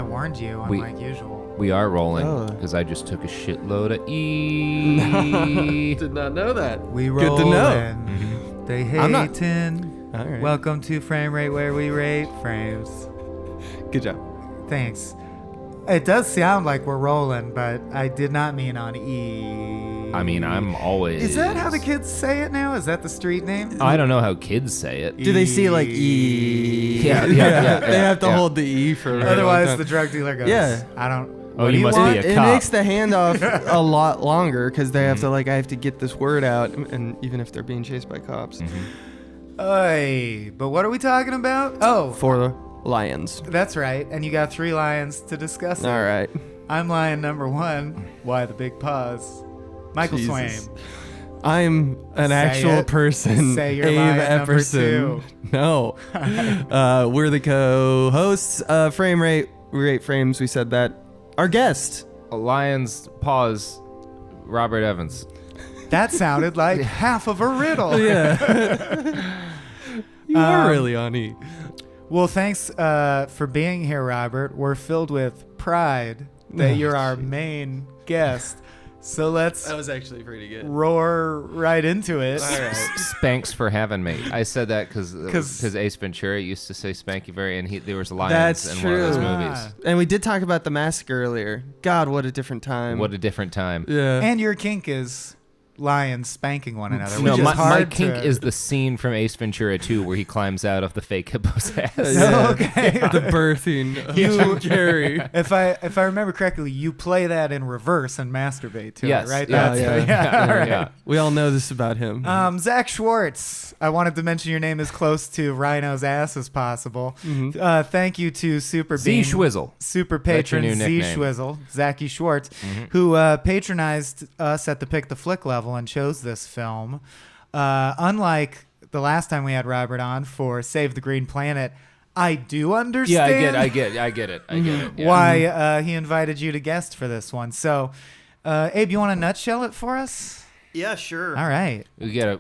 I warned you, unlike usual. We are rolling because I just took a shitload of E. Did not know that. We Good roll to know. in. They I'm not- hatin'. All right. Welcome to Frame Rate, where we rate frames. Good job. Thanks. It does sound like we're rolling, but I did not mean on E. I mean, I'm always... Is that how the kids say it now? Is that the street name? I don't know how kids say it. Do they see like E? Yeah. They have to hold the E for. a Otherwise, long the time. drug dealer goes, Yeah. I don't... Oh, what do you must want? be a It cop. makes the handoff a lot longer because they have to I have to get this word out, and even if they're being chased by cops. Oy, but what are we talking about? Oh, For lions. that's right. And you got 3 lions to discuss it. All right. I'm lion number 1. Why the big pause? Michael Jesus. Swain. I'm an Say actual it. person. Say you're Abe lion number Epperson. 2. No. We're the co-hosts. Frame Rate. We rate frames. We said that. Our guest. Lions pause. Robert Evans. That sounded like half of a riddle. Yeah. You are really on E. Well, thanks for being here, Robert. We're filled with pride that you're our main guest. So let's That was actually pretty good. roar right into it. All right. Spanks for having me. I said that because 'Cause- Ace Ventura used to say Spanky very, and there was lions That's in true. one of those Ah. movies. And we did talk about the massacre earlier. God, what a different time. What a different time. Yeah. And your kink is lions spanking one another, No, which is my hard kink to... is the scene from Ace Ventura 2 where he climbs out of the fake hippo's ass. Yeah. Okay. The birthing of Jim Carrey. If I remember correctly, you play that in reverse and masturbate to Yes, it, right? yeah, yeah. all right. Yeah. We all know this about him. Zach Schwartz. I wanted to mention your name as close to Rhino's ass as possible. Thank you to Super Z Bean, Schwizzle. Super That's your patron new Z nickname. Schwizzle, Zachy Schwartz, who patronized us at the Pick the Flick level and chose this film. Unlike the last time we had Robert on for Save the Green Planet, I do understand. Yeah, I get it. Yeah. why he invited you to guest for this one. So, Abe, you want to nutshell it for us? Yeah, sure. All right. We gotta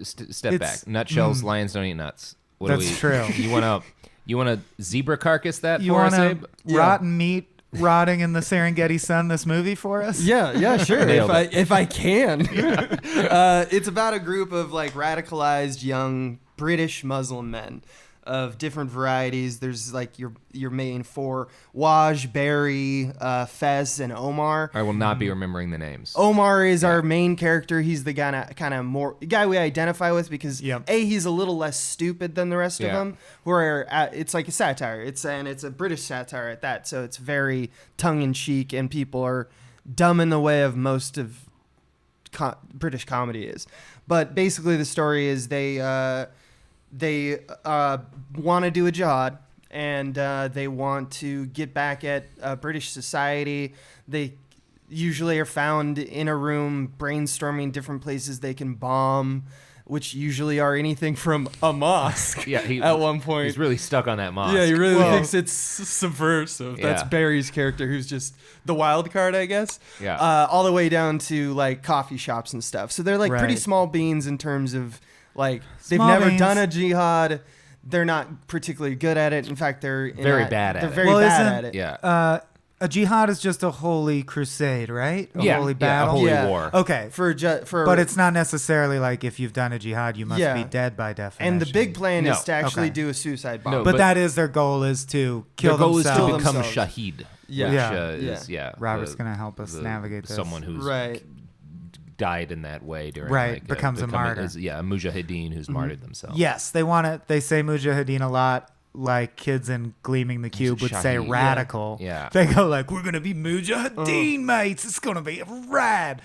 step It's- back. Nutshells, lions don't eat nuts. What That's do we, true. You wanna zebra carcass that You for want us, to Abe? rotten meat rotting in the Serengeti sun this movie for us? Yeah, sure. Nailed if I can. It's about a group of like radicalized young British Muslim men of different varieties. There's like your main 4: Waj, Barry, Fez, and Omar. I will not be remembering the names. Omar is our main character. He's the guy we identify with because Yep. he's a little less stupid than the rest of Yeah. them. Where it's like a satire. It's a British satire at that. So it's very tongue in cheek, and people are dumb in the way of most of British comedy is. But basically, the story is they want to do a jihad, and they want to get back at British society. They usually are found in a room brainstorming different places they can bomb, which usually are anything from a mosque. Yeah, at one point. he's really stuck on that mosque. Yeah, he really Well- thinks it's subversive. That's Yeah. Barry's character, who's just the wild card, I guess. Yeah. All the way down to like coffee shops and stuff. So they're like pretty Right. small beans in terms of like they've Small never beans. done a jihad. They're not particularly good at it. In fact, they're Very bad at They're it. very Well, bad isn't- at it. Yeah. A jihad is just a holy crusade, right? A holy a battle. holy Yeah. war. Okay. For But it's not necessarily like if you've done a jihad, you must Yeah. be dead by definition. and the big plan No. is to actually Okay. do a suicide bomb. No, But but- that is their goal, is to kill Their goal is themselves. to become themselves. shaheed. Yeah. Which, Yeah. is, yeah. Robert's going to help us navigate this. Someone who's Right. died in that way during Right, like, becomes a martyr. A mujahideen who's martyred themselves. Yes, they say mujahideen a lot, like kids in Gleaming the Cube would say Shaheed. radical. Yeah. They go like, we're going to be mujahideen, mates. It's going to be rad.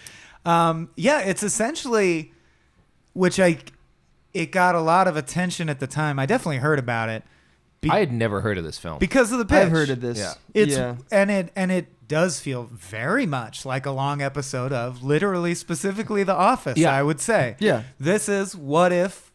It's essentially, it got a lot of attention at the time. I definitely heard about it. I had never heard of this film. Because of the pitch. I've heard of this. Yeah. It's yeah. and it does feel very much like a long episode of literally specifically The Office, Yeah. I would say. Yeah. This is what if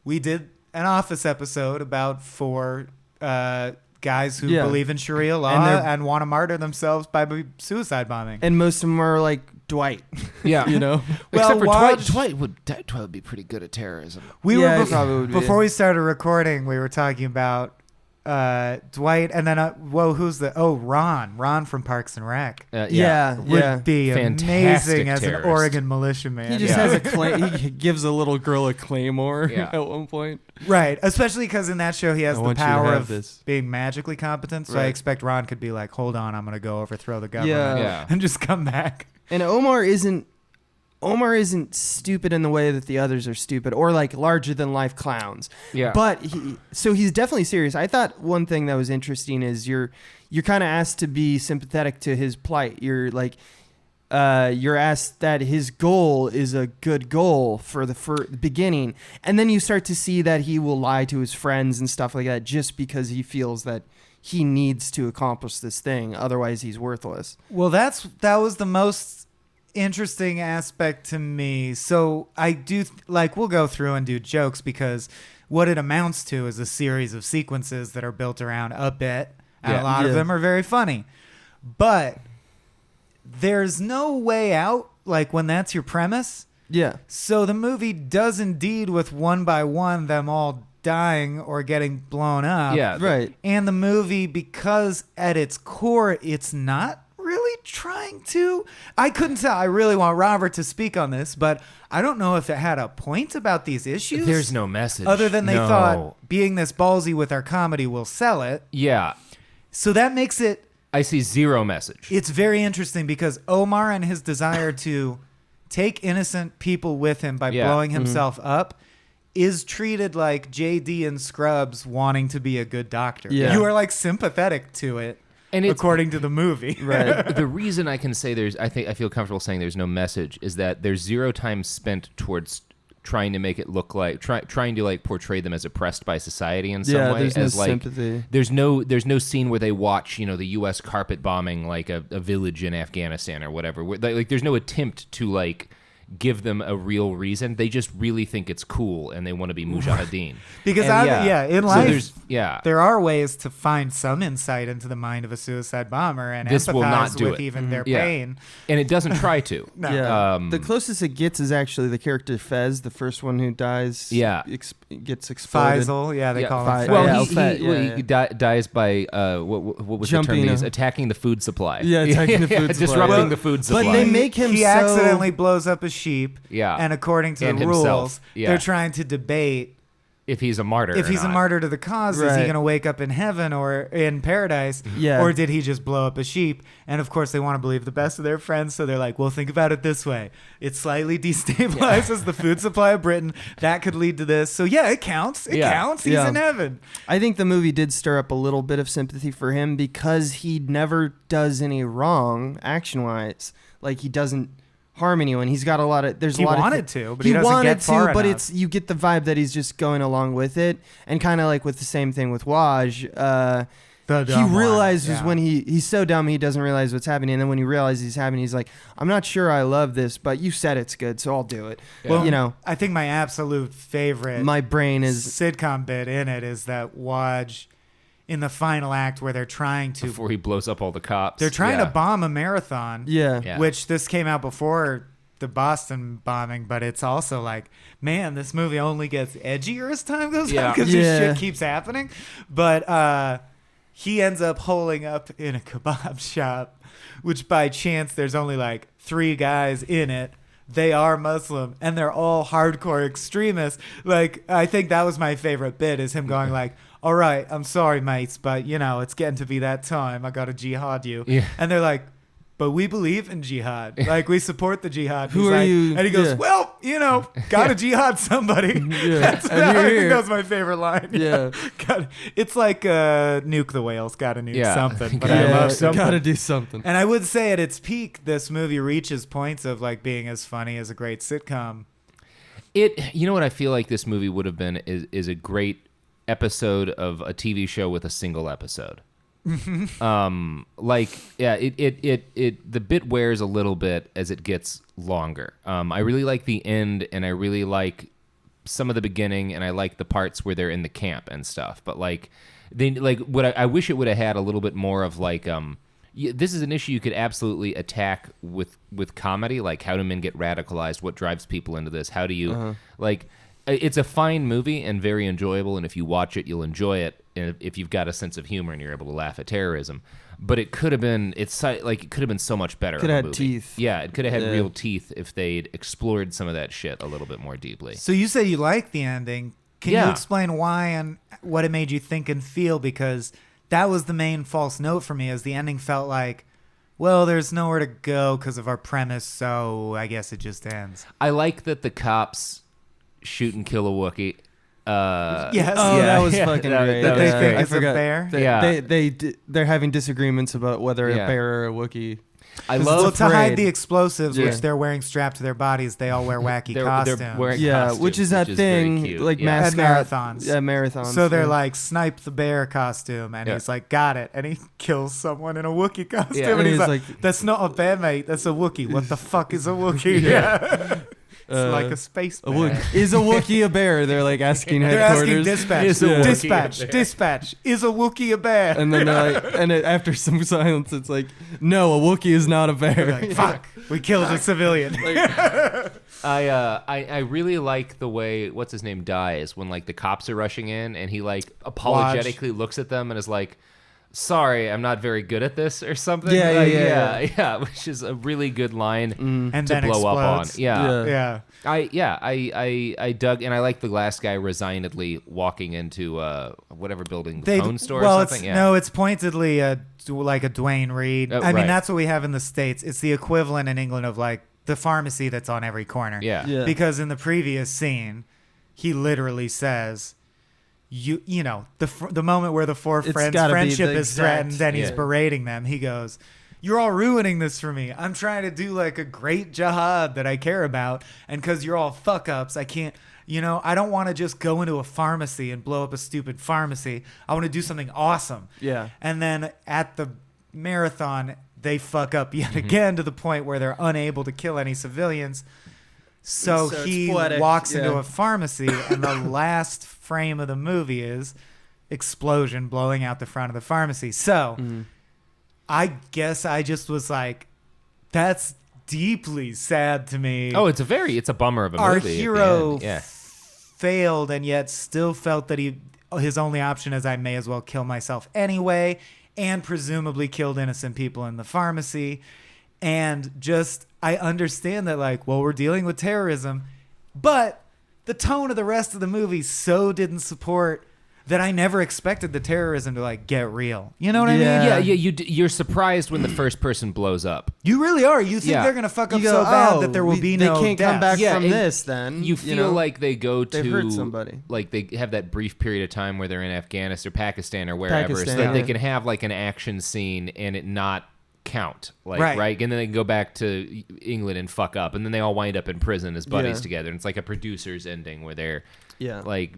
we did an Office episode about 4 guys who Yeah. believe in Sharia law And and, they're- want to martyr themselves by suicide bombing. And most of them are like Dwight. Yeah. You know? Well, Except for Waj- Dwight would be pretty good at terrorism. we Yeah, were he probably would be. before we started recording, we were talking about Dwight, and then Ron from Parks and Rec would be Fantastic amazing as terrorist. an Oregon militiaman. He just has he gives a little girl a claymore at one point. Right, especially because in that show he has I the want you to power have of this. being magically competent. So I Right. expect Ron could be like, "Hold on, I'm gonna go overthrow the government Yeah. and just come back." And Omar isn't stupid in the way that the others are stupid or like larger than life clowns. Yeah. But he's definitely serious. I thought one thing that was interesting is you're kind of asked to be sympathetic to his plight. You're like you're asked that his goal is a good goal for the beginning, and then you start to see that he will lie to his friends and stuff like that just because he feels that he needs to accomplish this thing, otherwise he's worthless. Well, that was the most interesting aspect to me. So I do we'll go through and do jokes because what it amounts to is a series of sequences that are built around a bit, and a lot of them are very funny. But there's no way out, like when that's your premise. Yeah. So the movie does indeed, with one by one, them all dying or getting blown up. Yeah. Right. And the movie, because at its core, it's not really trying to. I couldn't tell. I really want Robert to speak on this, but I don't know if it had a point about these issues. There's no message. Other than they No. thought being this ballsy with our comedy will sell it. Yeah. So that makes it. I see zero message. It's very interesting because Omar and his desire to take innocent people with him by blowing himself up is treated like JD and Scrubs wanting to be a good doctor. Yeah. You are like sympathetic to it, And it's- according to the movie. Right. The reason I can say I feel comfortable saying there's no message is that there's zero time spent towards trying to make it look like trying to like portray them as oppressed by society in some way. There's no as like sympathy. there's no scene where they watch the U.S. carpet bombing like a village in Afghanistan or whatever. Like there's no attempt to like give them a real reason. They just really think it's cool and they want to be mujahideen. Because And, in so life, there's there are ways to find some insight into the mind of a suicide bomber and This empathize will not do with it. even their Yeah. pain. and it doesn't try to. No. Yeah. Um, The closest it gets is actually the character Fez, the first one who dies. Yeah. Gets exploded. Faisal, they call Fi- him. Well, Yeah, he Fat, he dies by what was Jumping the term? a- Attacking the food supply. Yeah, attacking the food supply. disrupting Well, the food but supply. they make him he so- accidentally blows up a sheep. Yeah. And according to And the himself. rules, Yeah. they're trying to debate if he's a martyr. if or he's a not. martyr to the cause, is he Right. going to wake up in heaven or in paradise? Yeah. Or did he just blow up a sheep? And of course, they want to believe the best of their friends. So they're like, well, think about it this way. It slightly destabilizes the food supply of Britain. That could lead to this. So yeah, it counts. It Yeah. counts. He's Yeah. in heaven. I think the movie did stir up a little bit of sympathy for him because he never does any wrong action-wise. Like he doesn't harm anyone. He's got a lot of. There's He a lot wanted of. to, but he doesn't get far but enough. it's you get the vibe that he's just going along with it, and kind of like with the same thing with Waj. The He dumb one. realizes Yeah. when he's so dumb he doesn't realize what's happening, and then when he realizes he's happening, he's like, "I'm not sure I love this, but you said it's good, so I'll do it." Well, I think my absolute favorite My brain is sitcom bit in it is that Waj in the final act where they're trying to before he blows up all the cops. they're trying Yeah. to bomb a marathon. yeah. Which this came out before the Boston bombing, but it's also like, man, this movie only gets edgier as time goes on because this Yeah. shit keeps happening. But he ends up holing up in a kebab shop, which by chance there's only like 3 guys in it. They are Muslim and they're all hardcore extremists. Like, I think that was my favorite bit is him going like, all right, I'm sorry, mates, but it's getting to be that time. I got to jihad you. Yeah. And they're like, but we believe in jihad. Like, we support the jihad. Who He's are like- you? And he goes, Yeah. well, gotta jihad somebody. That's And I you're think here. that was my favorite line. Yeah. It's like nuke the whales, gotta nuke Yeah. something. But Yeah, I love something. gotta do something. And I would say at its peak, this movie reaches points of like being as funny as a great sitcom. You know what I feel like this movie would have been is a great episode of a TV show with a single episode. The bit wears a little bit as it gets longer. I really like the end, and I really like some of the beginning, and I like the parts where they're in the camp and stuff. But I wish it would have had a little bit more of this is an issue you could absolutely attack with comedy, like how do men get radicalized, what drives people into this, how do you it's a fine movie and very enjoyable, and if you watch it, you'll enjoy it. And if you've got a sense of humor and you're able to laugh at terrorism, but it could have been it could have been so much better. Could have had teeth. Yeah, it could have had real teeth if they'd explored some of that shit a little bit more deeply. So you say you like the ending. Can you explain why and what it made you think and feel? Because that was the main false note for me, as the ending felt like, well, there's nowhere to go because of our premise, so I guess it just ends. I like that the cops shoot and kill a Wookiee. Yes. Oh, that was fucking great. That they think I it's a forgot. bear? They're having disagreements about whether a Yeah. bear or a Wookiee. I Well, love to hide parade. the explosives, Yeah. which they're wearing strapped to their bodies, they all wear wacky costumes. They're wearing Yeah, costumes, which is that very thing, cute. like yeah. At mascot. marathons. Yeah, marathons. So they're yeah. like, snipe the bear costume, and Yeah. he's like, got it, and he kills someone in a Wookiee costume, Yeah. and And he's he's like, like- that's not a bear, mate, that's a Wookiee. What the fuck is a Wookiee? Yeah. It's like a space A bear. Is a Wookiee a bear? They're like asking They're asking headquarters. dispatch, Is a Wookiee a dispatch, bear? dispatch. Is a Wookiee a bear? And then they're like, after some silence, it's like, no, a Wookiee is not a bear. Like, fuck, we killed a civilian. I really like the way what's his name dies when like the cops are rushing in and he like apologetically looks at them and is like, sorry, I'm not very good at this or something. Yeah, Like, yeah, which is a really good line And to then blow up on. explodes. Yeah. Yeah. I dug, and I like the last guy resignedly walking into whatever building, the phone store well, or something. it's pointedly like a Dwayne Reed. Oh, I mean, right. that's what we have in the States. It's the equivalent in England of like the pharmacy that's on every corner. Yeah. Yeah. Because in the previous scene, he literally says, you know, the moment where the four It's friends' gotta be friendship the is exact- threatened and he's Yeah. berating them, he goes, you're all ruining this for me. I'm trying to do like a great jihad that I care about, and because you're all fuck ups, I can't. You know, I don't want to just go into a pharmacy and blow up a stupid pharmacy. I want to do something awesome. Yeah. And then at the marathon, they fuck up Mm-hmm. yet again to the point where they're unable to kill any civilians. So So it's he poetic, walks into yeah. a pharmacy, and the last frame of the movie is explosion blowing out the front of the pharmacy. So Mm-hmm. I guess I just was like, that's deeply sad to me. Oh, it's a bummer of a Our movie. at the hero end. Yeah. failed and yet still felt that his only option is I may as well kill myself anyway, and presumably killed innocent people in the pharmacy. And just, I understand that, like, well, we're dealing with terrorism, but the tone of the rest of the movie so didn't support that I never expected the terrorism to, like, get real. You know what I mean? Yeah. Yeah, you're surprised when the first person blows up. You really are. You think Yeah. they're going to fuck up You so go, bad that there will be no They can't come deaths. back Yeah, from and this then. You feel know? like they go to They've hurt somebody. like they have that brief period of time where they're in Afghanistan or Pakistan or wherever, so Pakistan, that they yeah. can have like an action scene and it not count, like Right. and then they can go back to England and fuck up, and then they all wind up in prison as buddies Yeah. together. And it's like a producer's ending where they're Yeah. like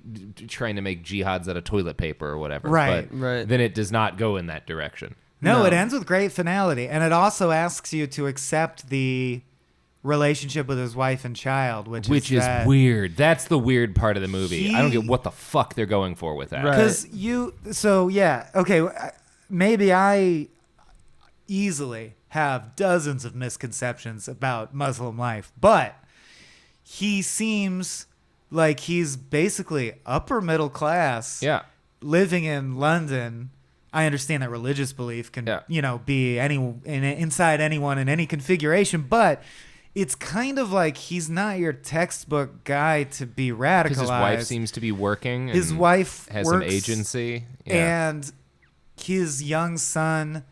trying to make jihads out of toilet paper or whatever. Right. But Right. then it does not go in that direction. No, No. it ends with great finality, and it also asks you to accept the relationship with his wife and child, which Which is is that, weird. That's the weird part of the movie. I don't get what the fuck they're going for with that. Right. because maybe I easily have dozens of misconceptions about Muslim life, but he seems like he's basically upper middle class. Yeah. Living in London. I understand that religious belief can, Yeah. be inside anyone in any configuration, but it's kind of like he's not your textbook guy to be radicalized. Because his wife seems to be working. And His wife has some works, agency. Yeah. and his young son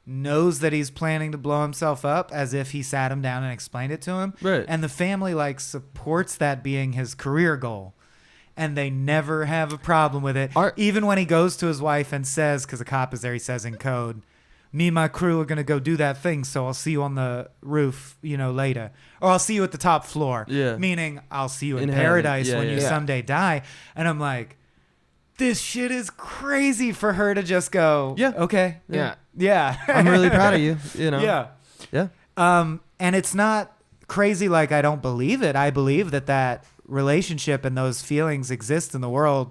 knows that he's planning to blow himself up, as if he sat him down and explained it to him. Right. And the family supports that being his career goal. And they never have a problem with it. Even when he goes to his wife and says, because a cop is there, he says in code, me and my crew are going to go do that thing, so I'll see you on the roof, later. Or I'll see you at the top floor. Yeah. Meaning, I'll see you in In heaven. paradise Yeah, when yeah. you Yeah. someday die. And I'm like, this shit is crazy for her to just go, Yeah. okay. Yeah. Yeah. I'm really proud of you. Yeah. Yeah. And it's not crazy like I don't believe it. I believe that relationship and those feelings exist in the world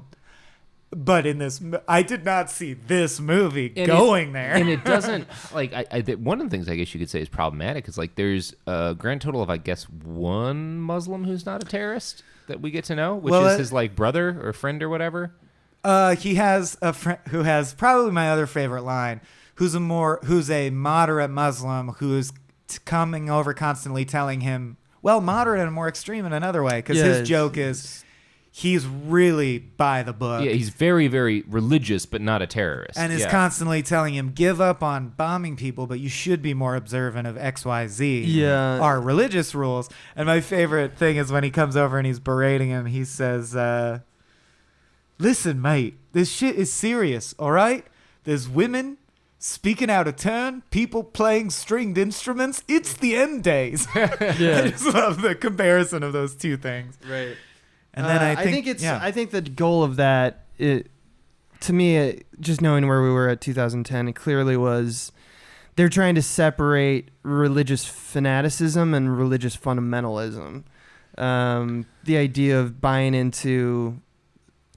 But in this, I did not see this movie And going there. And it doesn't like one of the things I guess you could say is problematic is like there's a grand total of I guess one Muslim who's not a terrorist that we get to know, which is his like brother or friend or whatever. He has a friend who has probably my other favorite line, who's a moderate Muslim who's coming over constantly telling him, well, moderate and more extreme in another way, because his joke is he's really by the book. Yeah, he's very, very religious, but not a terrorist. And is constantly telling him, give up on bombing people, but you should be more observant of XYZ. Yeah. Our religious rules. And my favorite thing is when he comes over and he's berating him, he says, listen, mate, this shit is serious, all right? There's women speaking out of turn, people playing stringed instruments. It's the end days. I just love the comparison of those two things. Right. And then I think I think the goal of that, to me, just knowing where we were at 2010, it clearly was they're trying to separate religious fanaticism and religious fundamentalism. The idea of buying into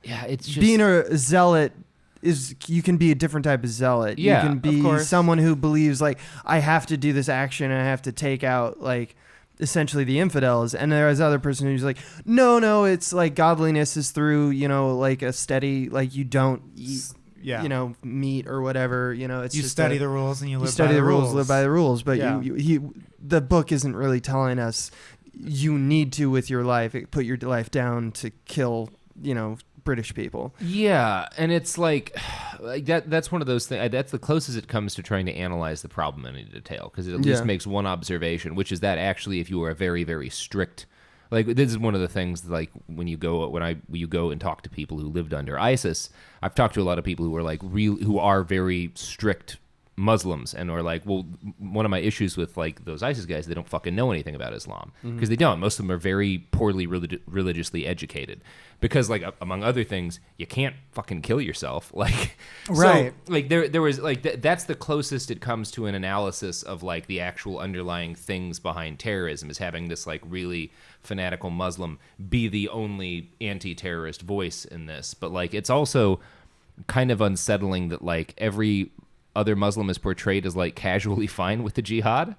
it's just being a zealot is you can be a different type of zealot. Yeah, you can be of course. someone who believes like I have to do this action and I have to take out like essentially the infidels, and there's other person who's like no, it's like godliness is through like a steady, like you don't eat meat or whatever, it's you just study the rules and you live study by the rules, live by the rules, but Yeah. the book isn't really telling us you need to with your life put your life down to kill British people. Yeah, and it's like that's one of those things. That's the closest it comes to trying to analyze the problem in any detail, because it at least makes one observation, which is that actually, if you are a very, very strict, like this is one of the things like when you go and talk to people who lived under ISIS. I've talked to a lot of people who are like who are very strict Muslims and are like, well, one of my issues with like those ISIS guys, they don't fucking know anything about Islam, because they don't. Most of them are very poorly religiously educated, because like among other things, you can't fucking kill yourself. Like, Right. So, like there was like that's the closest it comes to an analysis of like the actual underlying things behind terrorism, is having this like really fanatical Muslim be the only anti-terrorist voice in this. But like it's also kind of unsettling that like every other Muslim is portrayed as like casually fine with the jihad,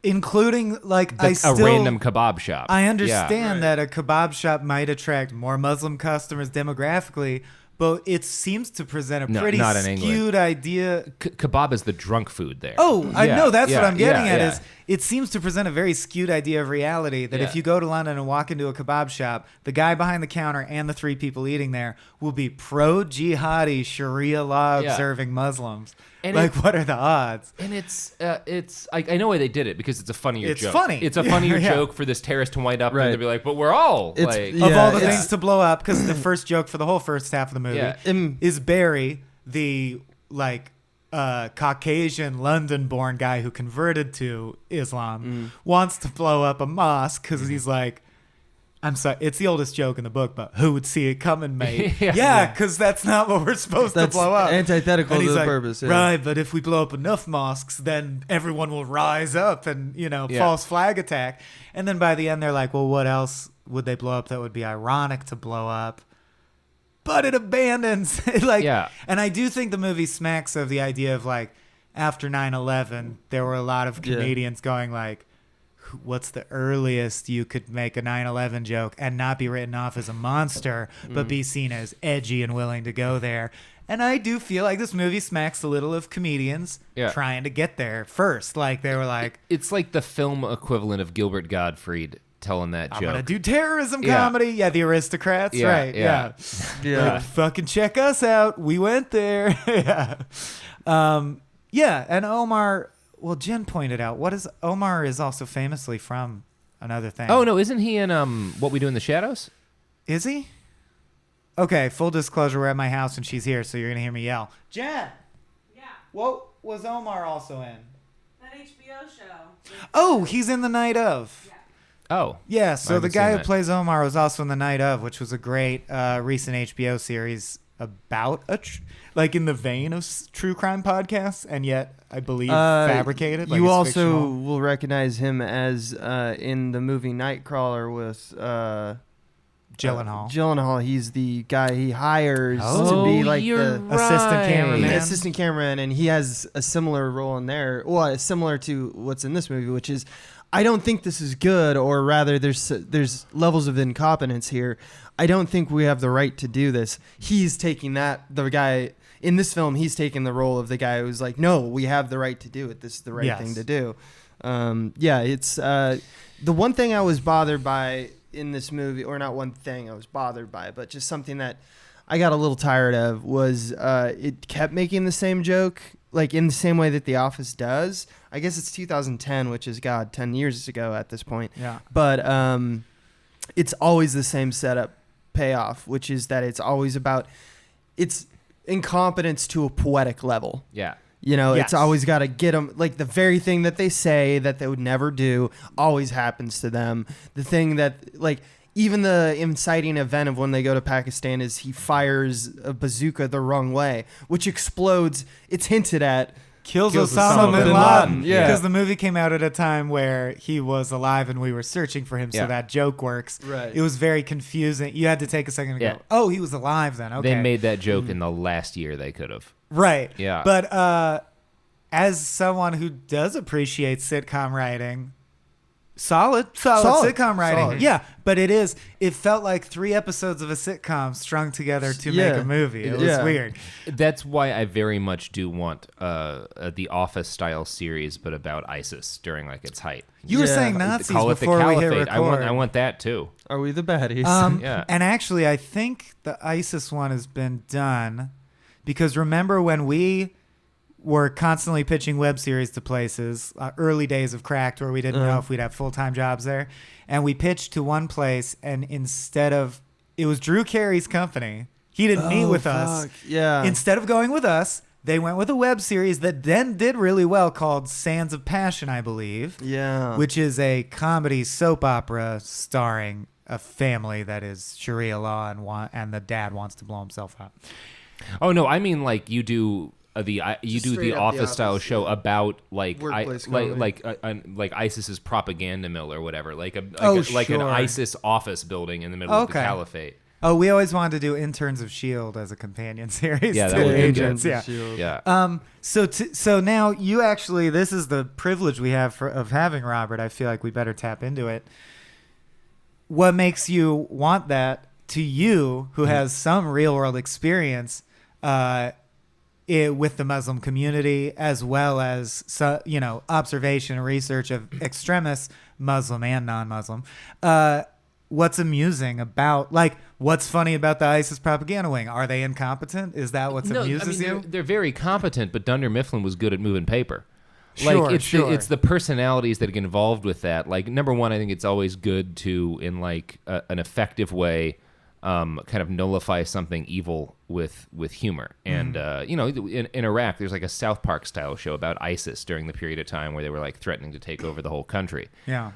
including like a random kebab shop. I understand that a kebab shop might attract more Muslim customers demographically, but it seems to present a pretty skewed idea. Kebab is the drunk food there. Oh, I know. That's what I'm getting at. Yeah. Is it seems to present a very skewed idea of reality that if you go to London and walk into a kebab shop, the guy behind the counter and the three people eating there will be pro-jihadi Sharia law observing Muslims. And what are the odds? And it's I know why they did it, because it's a funnier joke. It's funny. It's a funnier joke for this terrorist to wind up and to be like, but we're all like... Of all the things to blow up, because the first joke for the whole first half of the movie is Barry, the like Caucasian London-born guy who converted to Islam, wants to blow up a mosque because he's like, I'm sorry, it's the oldest joke in the book, but who would see it coming, mate? Because that's not what we're supposed to blow up. Antithetical to the purpose. Yeah. Right, but if we blow up enough mosques, then everyone will rise up and, false flag attack. And then by the end, they're like, well, what else would they blow up that would be ironic to blow up? But it abandons. And I do think the movie smacks of the idea of like, after 9/11, there were a lot of comedians going like, what's the earliest you could make a 9/11 joke and not be written off as a monster, but be seen as edgy and willing to go there? And I do feel like this movie smacks a little of comedians trying to get there first. Like they were like, it's like the film equivalent of Gilbert Gottfried telling that joke. I'm gonna do terrorism comedy. Yeah, the Aristocrats, right? Yeah. Like, fucking check us out. We went there. And Omar. Well, Jen pointed out, Omar is also famously from another thing. Oh no, isn't he in What We Do in the Shadows? Is he? Okay, full disclosure, we're at my house and she's here, so you're gonna hear me yell. Jen. Yeah. What was Omar also in? That HBO show. Oh, he's in The Night Of. Yeah. Oh. Yeah, so the guy who that. plays Omar was also in The Night Of, which was a great recent HBO series about like in the vein of true crime podcasts, and yet I believe fabricated. Like you it's also fictional. will recognize him as in the movie Nightcrawler with Gyllenhaal, he's the guy he hires Oh, to be like you're the assistant cameraman. assistant cameraman, and he has a similar role in there. Well, similar to what's in this movie, which is, I don't think this is good, or rather, there's levels of incompetence here. I don't think we have the right to do this. He's taking the guy in this film. He's taking the role of the guy who's like, no, we have the right to do it. This is the right thing to do. It's the one thing I was bothered by in this movie, or not one thing I was bothered by, but just something that I got a little tired of was it kept making the same joke, like in the same way that The Office does. I guess it's 2010, which is 10 years ago at this point. Yeah. But it's always the same setup payoff, which is that it's always about it's incompetence to a poetic level. Yeah. You know, Yes. it's always got to get them, like the very thing that they say that they would never do always happens to them. The thing that, like, even the inciting event of when they go to Pakistan is he fires a bazooka the wrong way, which explodes. It's hinted at. Kills Kills Osama bin Laden. Yeah. Because the movie came out at a time where he was alive and we were searching for him, so Yeah. that joke works. Right. It was very confusing. You had to take a second to Yeah. go, oh, he was alive then. Okay. They made that joke in the last year they could have. Right. Yeah. But as someone who does appreciate sitcom writing, solid sitcom writing. Solid. Yeah, but it felt like 3 episodes of a sitcom strung together to make a movie. It was Yeah. weird. That's why I very much do want the Office style series, but about ISIS during like its height. You were Yeah. saying Nazis Call it the before we hit Caliphate. record. I want that too. Are we the baddies? Yeah. And actually, I think the ISIS one has been done because remember when we were constantly pitching web series to places, early days of Cracked, where we didn't know if we'd have full-time jobs there. And we pitched to one place, and instead of, it was Drew Carey's company. He didn't meet with us. Yeah. Instead of going with us, they went with a web series that then did really well called Sands of Passion, I believe. Yeah. Which is a comedy soap opera starring a family that is Sharia law and the dad wants to blow himself up. Oh no, I mean like you do the straight up Office The style Office, show yeah. about like Workplace comedy. like ISIS's propaganda mill or whatever, like an sure. ISIS office building in the middle of the Okay. Caliphate. Oh, we always wanted to do Interns of S.H.I.E.L.D. as a companion series. Yeah, that to would be good. Agents. Yeah. Yeah. So now you actually, this is the privilege we have of having Robert. I feel like we better tap into it. What makes you want that to you, who has some real world experience with the Muslim community, as well as observation and research of extremists, Muslim and non-Muslim? What's amusing about, like, what's funny about the ISIS propaganda wing? Are they incompetent? Is that what amuses you? They're very competent, but Dunder Mifflin was good at moving paper. Sure, Like sure. it's the personalities that get involved with that. Like number one, I think it's always good to, in like an effective way, kind of nullify something evil with humor. And in Iraq, there's like a South Park style show about ISIS during the period of time where they were like threatening to take over the whole country. Yeah.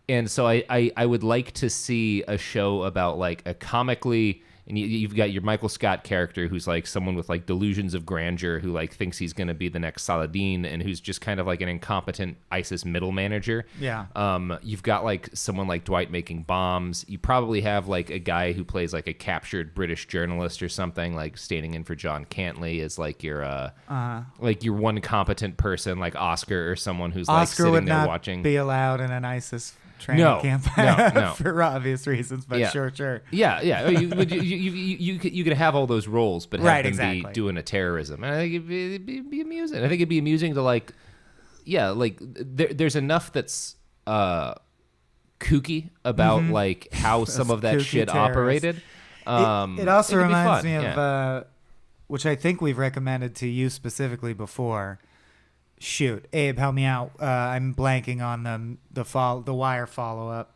And so I would like to see a show about like a comically, and you've got your Michael Scott character who's like someone with like delusions of grandeur who like thinks he's going to be the next Saladin and who's just kind of like an incompetent ISIS middle manager. Yeah. You've got like someone like Dwight making bombs. You probably have like a guy who plays like a captured British journalist or something, like standing in for John Cantley as like your one competent person like Oscar or someone who's like Oscar sitting would there not watching. be allowed in an ISIS training No, camp no. for obvious reasons, but Yeah. sure. Yeah. You could have all those roles, but have Right, them exactly. be doing a terrorism. And I think it'd be amusing. I think it'd be amusing to like, there's enough that's kooky about like how some of that kooky shit terrorists. operated. It also it'd be reminds fun, me of, yeah. which I think we've recommended to you specifically before. Shoot, Abe, help me out. I'm blanking on the Wire follow up.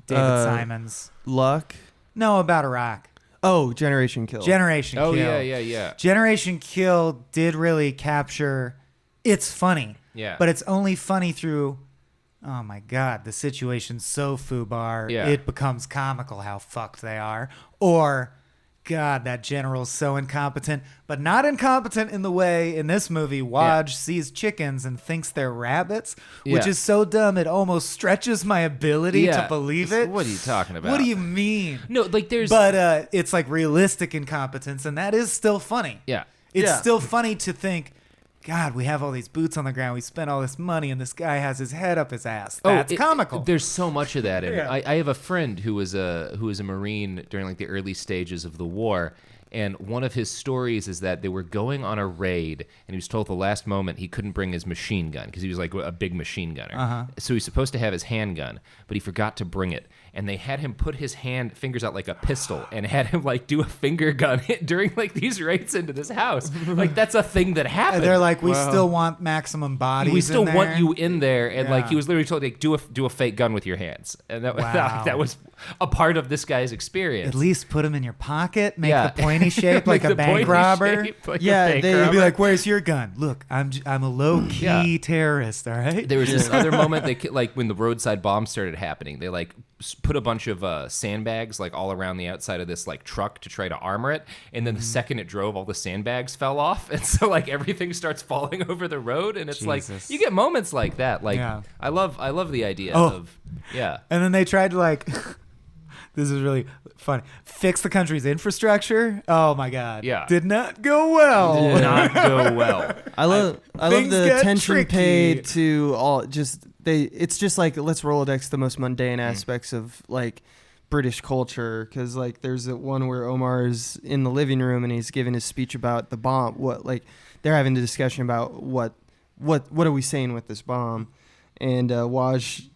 David Simons. Luck. No, about Iraq. Oh, Generation Kill. Generation Oh Kill. yeah. Generation Kill did really capture. It's funny. Yeah. But it's only funny through. Oh my God, the situation's so foobar. Yeah. It becomes comical how fucked they are. Or God, that general's so incompetent, but not incompetent in the way in this movie Waj sees chickens and thinks they're rabbits, which Yeah. is so dumb it almost stretches my ability to believe it. What are you talking about? What do you mean? No, like there's. But it's like realistic incompetence, and that is still funny. Yeah. It's Yeah. still funny to think, God, we have all these boots on the ground. We spent all this money, and this guy has his head up his ass. That's comical. There's so much of that in it. Yeah. I have a friend who was a Marine during like the early stages of the war, and one of his stories is that they were going on a raid, and he was told at the last moment he couldn't bring his machine gun because he was like a big machine gunner. So he's supposed to have his handgun, but he forgot to bring it. And they had him put his fingers out like a pistol and had him like do a finger gun during like these raids into this house. Like that's a thing that happened. They're like, we still want maximum bodies. We still in want there. you in there, and like Yeah. he was literally told, like, do a fake gun with your hands, and that Wow. that was a part of this guy's experience. At least put him in your pocket. Make Yeah. the pointy shape like Make a the bank pointy robber. shape like a Yeah, bank they- He'd robber. be like, "Where's your gun? Look, I'm a low key terrorist. All right." There was this other moment like when the roadside bombs started happening, they like put a bunch of sandbags like all around the outside of this like truck to try to armor it, and then the second it drove, all the sandbags fell off, and so like everything starts falling over the road, and it's Jesus. like you get moments like that. Like Yeah. I love the idea Oh. of yeah. And then they tried to like, this is really funny, fix the country's infrastructure. Oh my God. Yeah. Did not go well. Did not go well. I love Things the get attention tricky. paid to all just it's just like let's Rolodex the most mundane aspects of like British culture, because like there's a one where Omar is in the living room and he's giving his speech about the bomb. What like they're having a discussion about what are we saying with this bomb, and Waj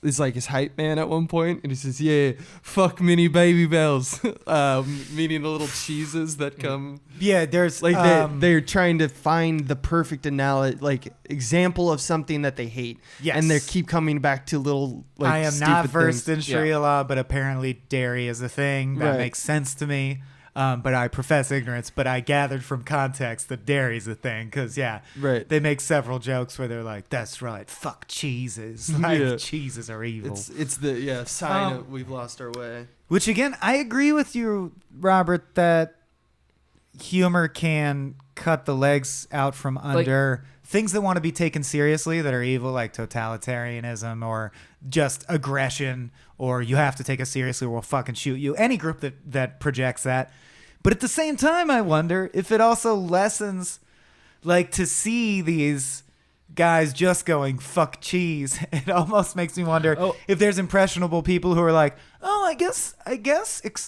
is like his hype man at one point, and he says, "Yeah, fuck mini baby bells," meaning the little cheeses that come. Yeah, there's Like they're trying to find the perfect analogy, like example of something that they hate. Yes. And they keep coming back to little. Like, I am stupid not versed things. in Sharia law, but apparently dairy is a thing that Right. makes sense to me. But I profess ignorance. But I gathered from context that dairy's a thing because Right. they make several jokes where they're like, "That's right, fuck cheeses. Like Yeah. cheeses are evil." It's the sign of we've lost our way. Which again, I agree with you, Robert, that humor can cut the legs out from under things that want to be taken seriously that are evil, like totalitarianism or just aggression, or you have to take us seriously or we'll fucking shoot you. Any group that projects that. But at the same time, I wonder if it also lessens, like, to see these guys just going fuck cheese. It almost makes me wonder if there's impressionable people who are like, oh, I guess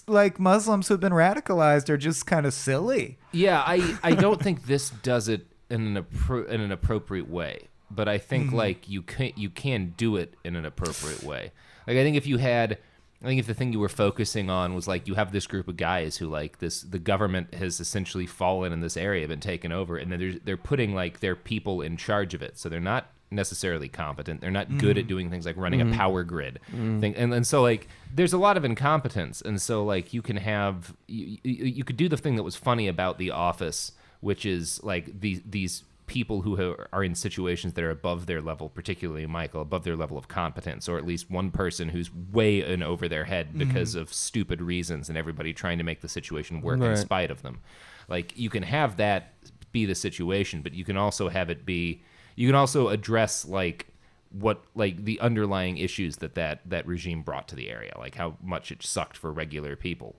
like Muslims who've been radicalized are just kind of silly. Yeah, I don't think this does it in an appropriate way, but I think like you can do it in an appropriate way. Like I think if the thing you were focusing on was like you have this group of guys who like the government has essentially fallen in this area, been taken over, and then they're putting like their people in charge of it, so they're not necessarily competent. They're not good at doing things like running a power grid thing, and so like there's a lot of incompetence, and so like you can have you could do the thing that was funny about The Office, which is like these people who are in situations that are above their level, particularly Michael, above their level of competence, or at least one person who's way in over their head because of stupid reasons, and everybody trying to make the situation work in Right. spite of them. Like you can have that be the situation, but you can also have it be. You can also address like what like the underlying issues that regime brought to the area, like how much it sucked for regular people.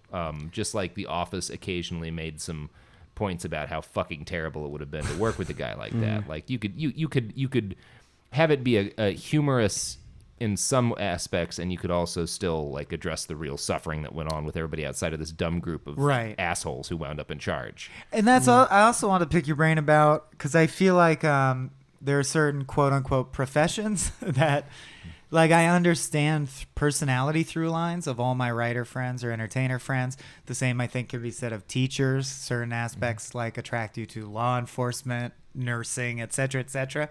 Just like The Office occasionally made some points about how fucking terrible it would have been to work with a guy like that. Like you could have it be a humorous in some aspects, and you could also still like address the real suffering that went on with everybody outside of this dumb group of Right. assholes who wound up in charge. And that's all I also want to pick your brain about, because I feel like there are certain quote unquote professions that, like, I understand personality through lines of all my writer friends or entertainer friends. The same, I think, could be said of teachers. Certain aspects like attract you to law enforcement, nursing, etc., etc.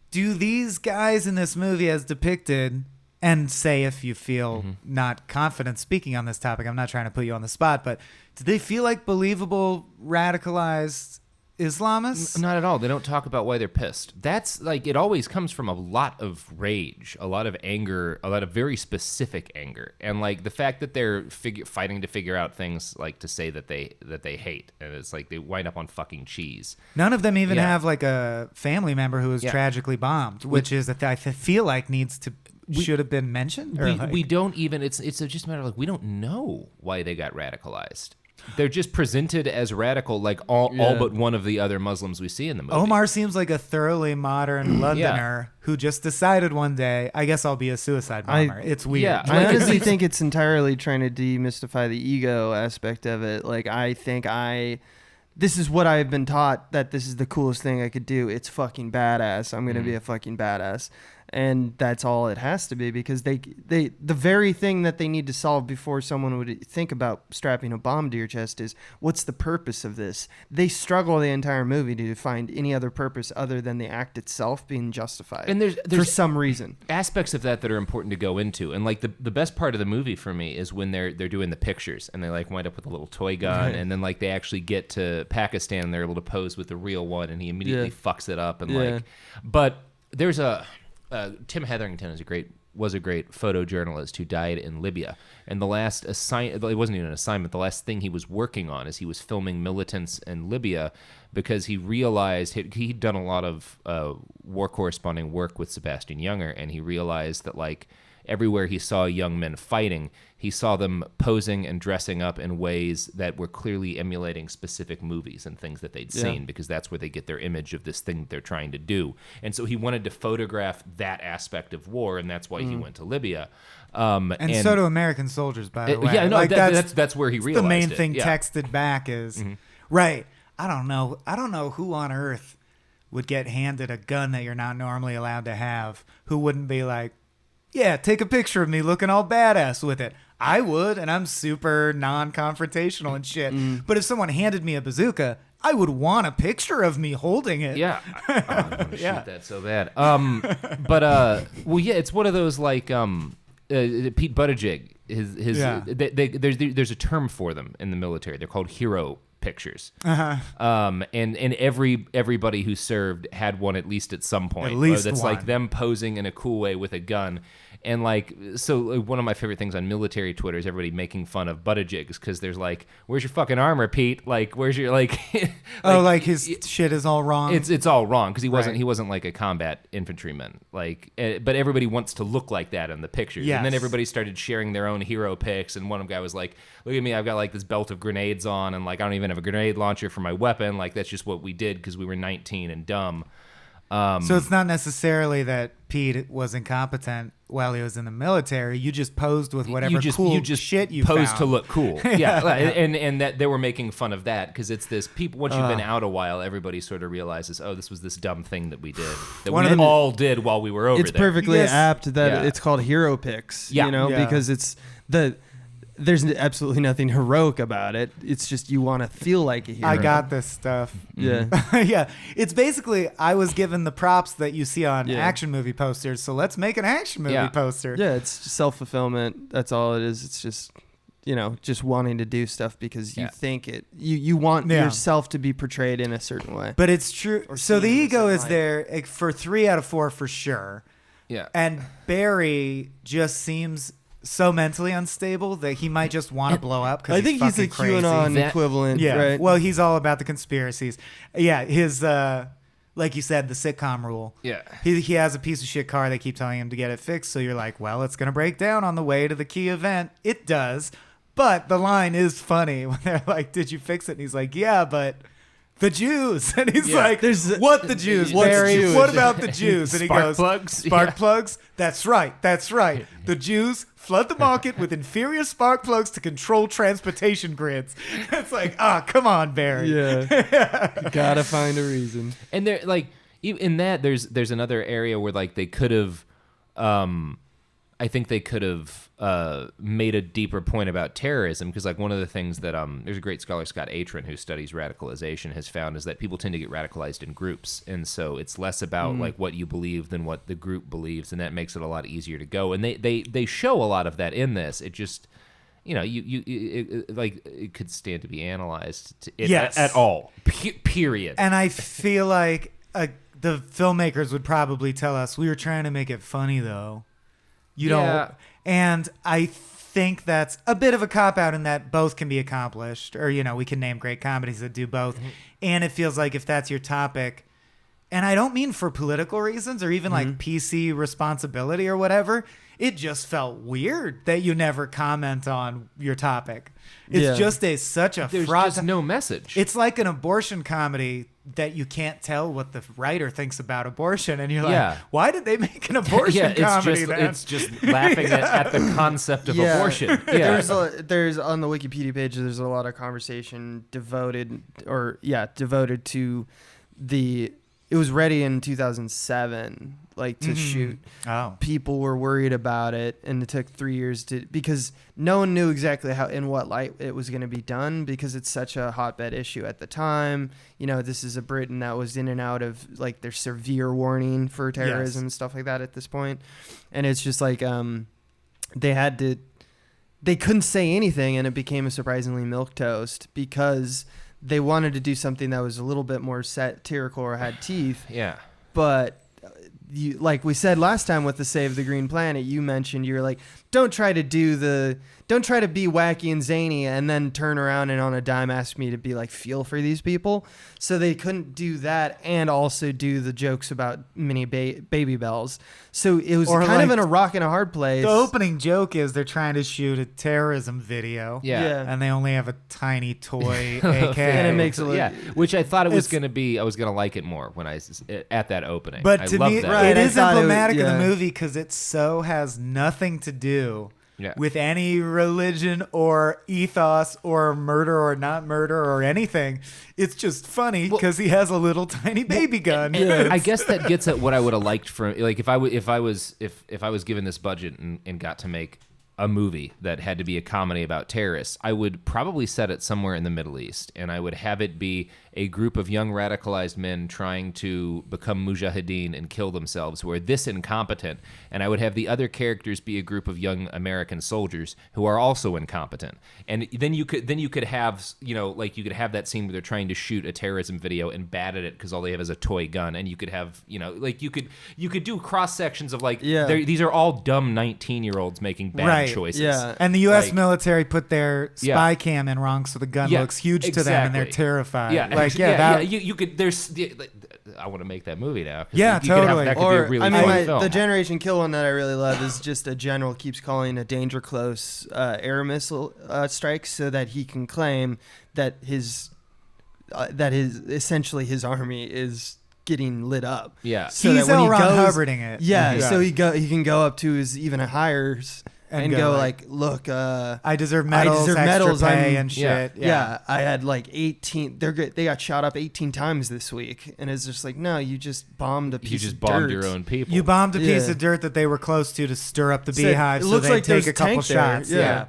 Do these guys in this movie, as depicted, and say if you feel not confident speaking on this topic, I'm not trying to put you on the spot, but do they feel like believable, radicalized Islamists. Not at all. They don't talk about why they're pissed. That's like, it always comes from a lot of rage, a lot of anger, a lot of very specific anger, and like the fact that they're fighting to figure out things like to say that they hate, and it's like they wind up on fucking cheese. None of them even have like a family member who was tragically bombed, which is I feel like should have been mentioned. We don't even. It's just a matter of like we don't know why they got radicalized. They're just presented as radical, like all but one of the other Muslims we see in the movie. Omar seems like a thoroughly modern Londoner who just decided one day, I guess I'll be a suicide bomber. It's weird. Yeah, I honestly think it's entirely trying to demystify the ego aspect of it. Like, I think this is what I've been taught, that this is the coolest thing I could do. It's fucking badass. I'm going to be a fucking badass. And that's all it has to be, because the very thing that they need to solve before someone would think about strapping a bomb to your chest is, what's the purpose of this? They struggle the entire movie to find any other purpose other than the act itself being justified. And there's for some reason aspects of that are important to go into. And like the best part of the movie for me is when they're doing the pictures and they like wind up with a little toy gun, and then like they actually get to Pakistan and they're able to pose with the real one, and he immediately fucks it up, and like, but there's Tim Hetherington was a great photojournalist who died in Libya, and the last it wasn't even an assignment. The last thing he was working on is he was filming militants in Libya, because he realized he'd done a lot of war corresponding work with Sebastian Junger, and he realized that like everywhere he saw young men fighting, he saw them posing and dressing up in ways that were clearly emulating specific movies and things that they'd seen, because that's where they get their image of this thing that they're trying to do. And so he wanted to photograph that aspect of war, and that's why he went to Libya. And so do American soldiers, by the way. Yeah, no, like that's where he realized the main it. thing texted back is, right, I don't know who on earth would get handed a gun that you're not normally allowed to have, who wouldn't be like, yeah, take a picture of me looking all badass with it. I would, and I'm super non-confrontational and shit. But if someone handed me a bazooka, I would want a picture of me holding it. Yeah, I want to shoot that so bad. Well, yeah, it's one of those like Pete Buttigieg. There's a term for them in the military. They're called hero pictures. And everybody who served had one at least at some point. At least that's one. like them posing in a cool way with a gun. And like, so one of my favorite things on military Twitter is everybody making fun of Buttigieg, because there's like, where's your fucking armor, Pete? Like, where's your like? like his shit is all wrong. It's all wrong, because he wasn't like a combat infantryman. Like, but everybody wants to look like that in the pictures. Yes. And then everybody started sharing their own hero pics, and one guy was like, look at me, I've got like this belt of grenades on, and like I don't even have a grenade launcher for my weapon. Like, that's just what we did because we were 19 and dumb. So it's not necessarily that Pete was incompetent while he was in the military. You just posed with whatever cool shit you posed found. to look cool. Yeah. And that they were making fun of that, because it's this people. Once you've been out a while, everybody sort of realizes, oh, this was this dumb thing that we did, that we all did while we were over there. It's perfectly apt that it's called hero pics. Yeah. Because it's there's absolutely nothing heroic about it. It's just you want to feel like a hero. I got this stuff. Yeah. Yeah. It's basically, I was given the props that you see on action movie posters, so let's make an action movie poster. Yeah, it's just self-fulfillment. That's all it is. It's just, just wanting to do stuff because you think it. You want yourself to be portrayed in a certain way. But it's true. So the ego is there for 3 out of 4 for sure. Yeah. And Barry just seems so mentally unstable that he might just want to blow up. I think he's the QAnon equivalent. Yeah. Right? Well, he's all about the conspiracies. Yeah. His, like you said, the sitcom rule. Yeah. He has a piece of shit car. They keep telling him to get it fixed. So you're like, well, it's going to break down on the way to the key event. It does. But the line is funny when they're like, did you fix it? And he's like, yeah, but the Jews. And he's like, what the Jews, Barry? What about the Jews? And he goes, spark plugs? That's right. The Jews flood the market with inferior spark plugs to control transportation grids. It's like, come on, Barry. Yeah. You gotta find a reason. And there, like, in that, there's another area where like they could have, I think they could have made a deeper point about terrorism, because like one of the things that there's a great scholar, Scott Atran, who studies radicalization, has found is that people tend to get radicalized in groups, and so it's less about like what you believe than what the group believes, and that makes it a lot easier to go. And they show a lot of that in this. like it could stand to be analyzed Yes. at all. Period. And I feel like the filmmakers would probably tell us we were trying to make it funny, though. You don't. And I think that's a bit of a cop out in that both can be accomplished, or we can name great comedies that do both. Mm-hmm. And it feels like if that's your topic, and I don't mean for political reasons or even like PC responsibility or whatever, it just felt weird that you never comment on your topic. It's just such a There's fraud. just no message. It's like an abortion comedy that you can't tell what the writer thinks about abortion, and you're like, why did they make an abortion comedy? It's just laughing at the concept of abortion. Yeah. There's on the Wikipedia page. There's a lot of conversation devoted to the. It was ready in 2007, like to shoot. Oh. People were worried about it, and it took 3 years because no one knew exactly how, in what light it was going to be done, because it's such a hotbed issue at the time. This is a Britain that was in and out of like their severe warning for terrorism and stuff like that at this point, and it's just like they couldn't say anything, and it became a surprisingly milquetoast because they wanted to do something that was a little bit more satirical or had teeth. Yeah. But like we said last time with the Save the Green Planet, you mentioned you're like, don't try to be wacky and zany and then turn around and on a dime ask me to be like, feel for these people. So they couldn't do that and also do the jokes about mini baby bells. So it was kind of in a rock and a hard place. The opening joke is they're trying to shoot a terrorism video. Yeah. And they only have a tiny toy AK. And it makes it which I thought it was going to be. I was going to like it more when at that opening. But I to loved me, that. it is emblematic of the movie because it so has nothing to do with any religion or ethos or murder or not murder or anything. It's just funny because he has a little tiny baby gun. I guess that gets at what I would have liked from, like, if I was given this budget and got to make a movie that had to be a comedy about terrorists, I would probably set it somewhere in the Middle East, and I would have it be a group of young radicalized men trying to become mujahideen and kill themselves who are this incompetent, and I would have the other characters be a group of young American soldiers who are also incompetent. And then you could have, like, you could have that scene where they're trying to shoot a terrorism video and bad at it because all they have is a toy gun, and you could have, like, you could do cross sections of like, these are all dumb 19-year-olds making bad choices. Yeah. And the U.S. military put their spy cam in wrong, so the gun looks huge to them, and they're terrified. You could. I want to make that movie now. Yeah, totally. That could be a really funny film. The Generation Kill one that I really love is just a general keeps calling a danger close air missile strikes so that he can claim that his essentially his army is getting lit up. Yeah, so he's L. Ron Hubbarding it. Yeah, so he can go up to his even higher. And go like, look, I deserve medals, extra pay and shit. Yeah, I had like 18. They got shot up 18 times this week, and it's just like, no, you just bombed a piece. You just of bombed dirt. your own people. You bombed a piece of dirt that they were close to stir up the beehive, so they take a couple shots. Yeah.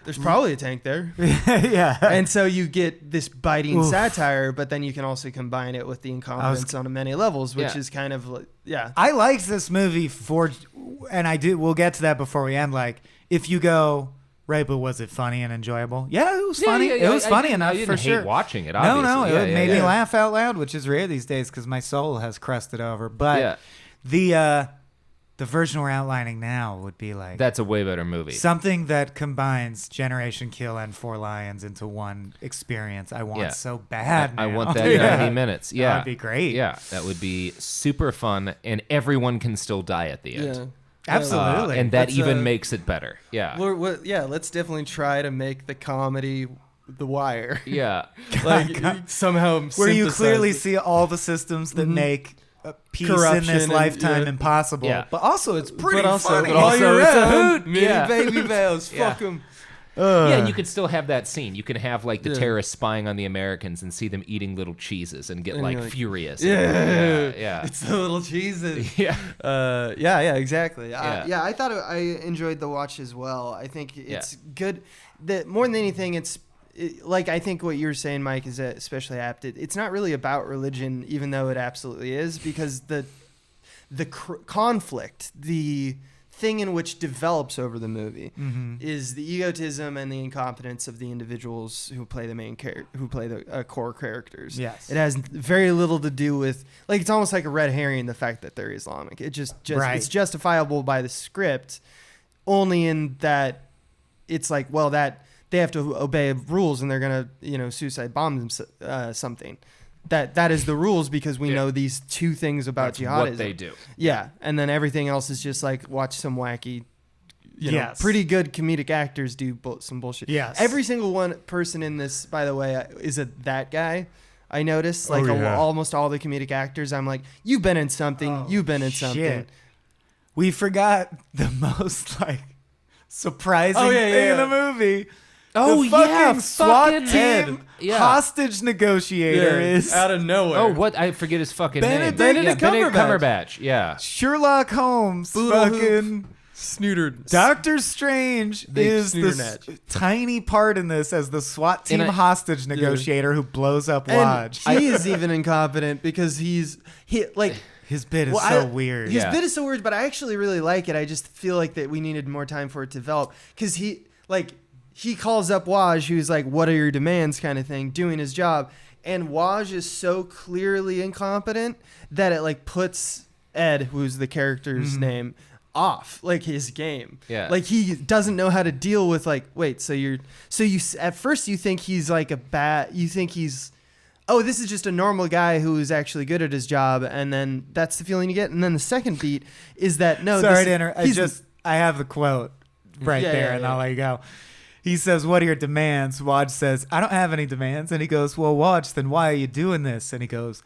There's probably a tank there. Yeah. And so you get this biting satire, but then you can also combine it with the incompetence on many levels, which is kind of like, I liked this movie we'll get to that before we end. Like, if you go, right, but was it funny and enjoyable? Yeah, it was funny. It was funny enough for sure. I didn't hate watching it, obviously. It made me laugh out loud, which is rare these days because my soul has crusted over. But the version we're outlining now would be like... That's a way better movie. Something that combines Generation Kill and Four Lions into one experience. I want so bad now. I want that 90 minutes. Yeah. That'd be great. Yeah, that would be super fun, and everyone can still die at the end. Yeah. Absolutely. And that makes it better. Yeah. Let's definitely try to make the comedy The Wire. Yeah. Like, somehow where you clearly see all the systems that make... peace in this lifetime impossible, but also it's pretty funny. But also it's a hoot. Mini baby bells, fuck them. Yeah, and you could still have that scene. You can have like the terrorists spying on the Americans and see them eating little cheeses and get like furious. Yeah. It's the little cheeses. Yeah. Exactly. I thought I enjoyed the watch as well. I think it's good. That more than anything, like, I think what you're saying, Mike, is especially apt. It's not really about religion, even though it absolutely is, because the conflict, the thing in which develops over the movie is the egotism and the incompetence of the individuals who play the core characters. Yes. It has very little to do with, like, it's almost like a red herring, the fact that they're Islamic. It just Right. it's justifiable by the script only in that it's like, well, that they have to obey rules and they're going to, suicide bomb something. That is the rules because we know these two things about jihadism. What they do. Yeah, and then everything else is just like watch some wacky, Yes. pretty good comedic actors do some bullshit. Yes. Every single one person in this, by the way, is that guy. I noticed like yeah. almost all the comedic actors. I'm like, you've been in something. You've been in something. Shit. We forgot the most like surprising Oh, yeah, thing yeah, in the yeah. movie. Oh, the fucking yeah, SWAT fucking team Ed. Yeah. hostage negotiator is out of nowhere. Oh, what? I forget his fucking Benedict name. Benedict Cumberbatch. Yeah. Sherlock Holmes. Boodle Fucking Snootered. Doctor Strange Big is this snooternatch. tiny part in this as the SWAT team And hostage negotiator who blows up Waj. And he is even incompetent because he like. His bit is Well, so weird. His Yeah. bit is so weird, but I actually really like it. I just feel like that we needed more time for it to develop because he calls up Waj, who's like, "What are your demands?" kind of thing, doing his job, and Waj is so clearly incompetent that it like puts Ed, who's the character's name, off like his game. Yeah. Like he doesn't know how to deal with like, wait, so you at first you think he's like oh, this is just a normal guy who is actually good at his job, and then that's the feeling you get. And then the second beat is that no. Sorry this, to interrupt. I have the quote right Yeah, there, yeah, and yeah. I'll let you go. He says, "What are your demands?" Waj says, "I don't have any demands." And he goes, "Well, Waj, then why are you doing this?" And he goes,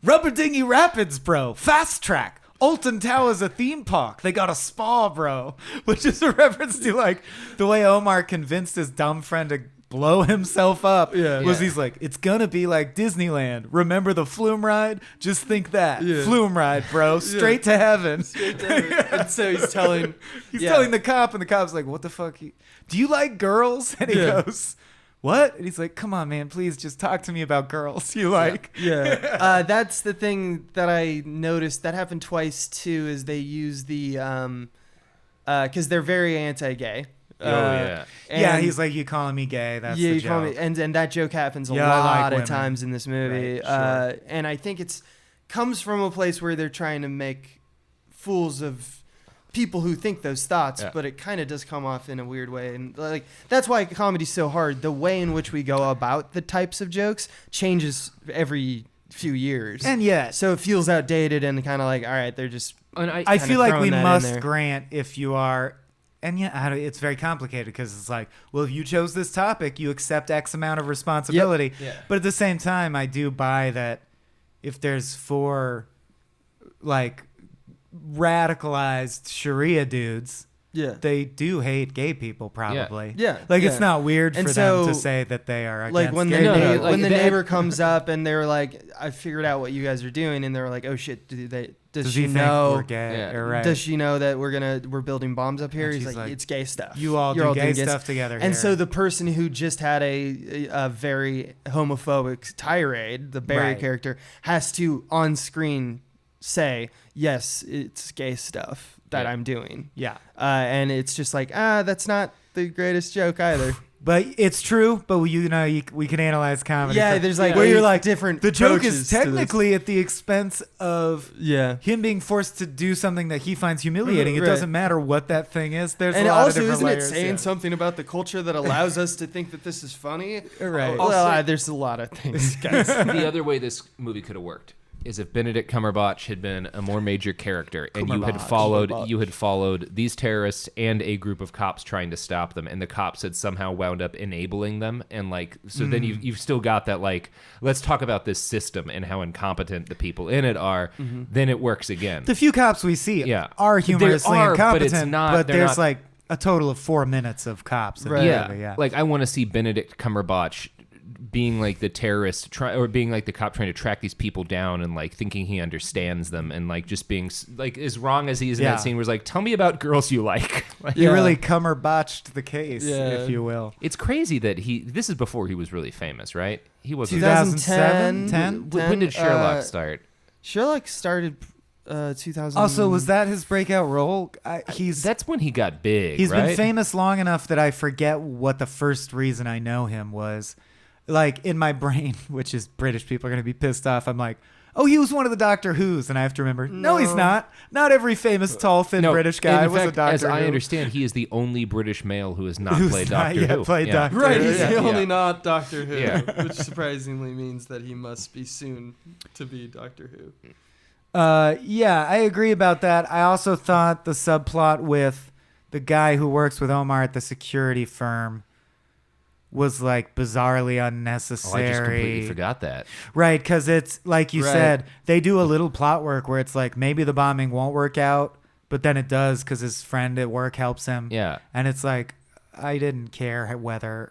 "Rubber Dinghy Rapids, bro. Fast track. Alton Tower's a theme park. They got a spa, bro." Which is a reference to like the way Omar convinced his dumb friend to blow himself up. Yeah. He's like, it's gonna be like Disneyland. Remember the flume ride? Just think that. Yeah. Flume ride, bro. Straight to heaven. And so he's telling He's telling the cop, and the cop's like, "What the fuck? Do you like girls?" And he goes, "What?" And he's like, "Come on, man, please just talk to me about girls you like." Yeah. That's the thing that I noticed that happened twice too. Is they use the because they're very anti-gay. Yeah. Yeah, and- he's like, "You calling me gay? That's yeah, the you joke." call me, and that joke happens a Yeah, I like lot of women. times in this movie. Right, sure. And I think it's comes from a place where they're trying to make fools of people who think those thoughts, but it kind of does come off in a weird way. And like that's why comedy's so hard. The way in which we go about the types of jokes changes every few years. And yet, so it feels outdated and kind of like, all right, they're just And I kinda feel like throwing we that in must there. grant if you are, and yeah, it's very complicated because it's like, well, if you chose this topic, you accept X amount of responsibility. Yeah. But at the same time, I do buy that if there's 4 like radicalized Sharia dudes, yeah. they do hate gay people probably. Yeah. Like yeah. it's not weird And for them to so, say that they are against like when the gay No, no, people. like when the that- neighbor comes up and they're like, I figured out what you guys are doing, and they're like, oh shit, does Does she he think know? we're gay? Yeah. Or right. Does she know that we're building bombs up here? And He's she's like, like, it's gay stuff. You all You're do gay doing stuff together And here. so the person who just had a very homophobic tirade, the Barry Right. character, has to on screen say, yes, it's gay stuff that Yeah. I'm doing. Yeah. And it's just like, that's not the greatest joke either. But it's true. But we can analyze comedy. Yeah, for- there's like where you're 8 like different the joke approaches is to this. technically at the expense of Yeah. him being forced to do something that he finds humiliating. It Right. doesn't matter what that thing is. There's And a lot also, of different isn't layers. it saying yeah. something about the culture that allows us to think that this is funny? Right. Well, there's a lot of things, guys. The other way this movie could have worked is if Benedict Cumberbatch had been a more major character and you had followed these terrorists and a group of cops trying to stop them, and the cops had somehow wound up enabling them, and like so then you've still got that like, let's talk about this system and how incompetent the people in it are. Then it works again. The few cops we see Yeah. are humorously There are, but incompetent, it's not- but they're there's not- like a total of 4 minutes of cops. In the Right. movie, yeah. Like I want to see Benedict Cumberbatch being like the terrorist or being like the cop trying to track these people down and like thinking he understands them and like just being like as wrong as he is in Yeah. that scene where he's like, tell me about girls you like. Like, You Yeah. really Cumberbotched the case, Yeah. if you will. it's crazy that this is before he was really famous, right? He wasn't. 2007, 2010. 10? When did Sherlock start? Sherlock started 2000. Also, was that his breakout role? That's when he got big. He's right? been famous long enough that I forget what the first reason I know him was. Like, in my brain, which is British people are going to be pissed off, I'm like, oh, he was one of the Doctor Who's, and I have to remember, no, he's not. Not every famous, tall, thin British guy was a Doctor as Who. I understand, he is the only British male who has not played Doctor Who. Played Doctor Right, Who. he's Yeah. the only Yeah. not Doctor Who, Yeah. which surprisingly means that he must be soon to be Doctor Who. Yeah, I agree about that. I also thought the subplot with the guy who works with Omar at the security firm was like bizarrely Oh, unnecessary. I just completely forgot that. Right, because it's like you Right. said, they do a little plot work where it's like maybe the bombing won't work out, but then it does because his friend at work helps him. Yeah. And it's like, I didn't care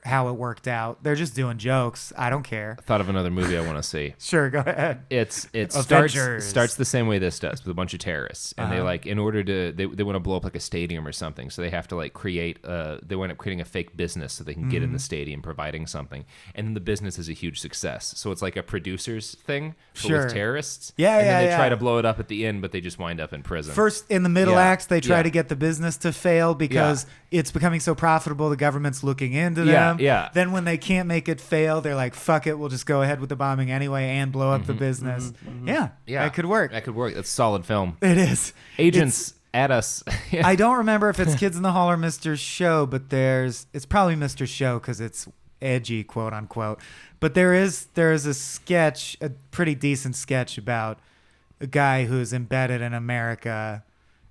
how it worked out. They're just doing jokes. I don't care. I thought of another movie I want to see. Sure, go ahead. It Avengers. starts the same way this does, with a bunch of terrorists, and they like in order to they want to blow up like a stadium or something, so they have to like they wind up creating a fake business so they can get in the stadium providing something, and then the business is a huge success. So it's like a producer's thing but Sure. with terrorists. Yeah, and then yeah, they try yeah. to blow it up at the end, but they just wind up in prison. First, in the middle Yeah, acts, they try yeah. to get the business to fail because it's becoming so profitable. The government's looking into Yeah, them. yeah. Then when they can't make it fail, they're like, fuck it, we'll just go ahead with the bombing anyway and blow up the business. Yeah, yeah, that could work. That could work. That's a solid film. It is. Agents at us. Yeah. I don't remember if it's Kids in the Hall or Mr. Show, but it's probably Mr. Show because it's edgy, quote unquote. But there is a sketch, a pretty decent sketch about a guy who's embedded in America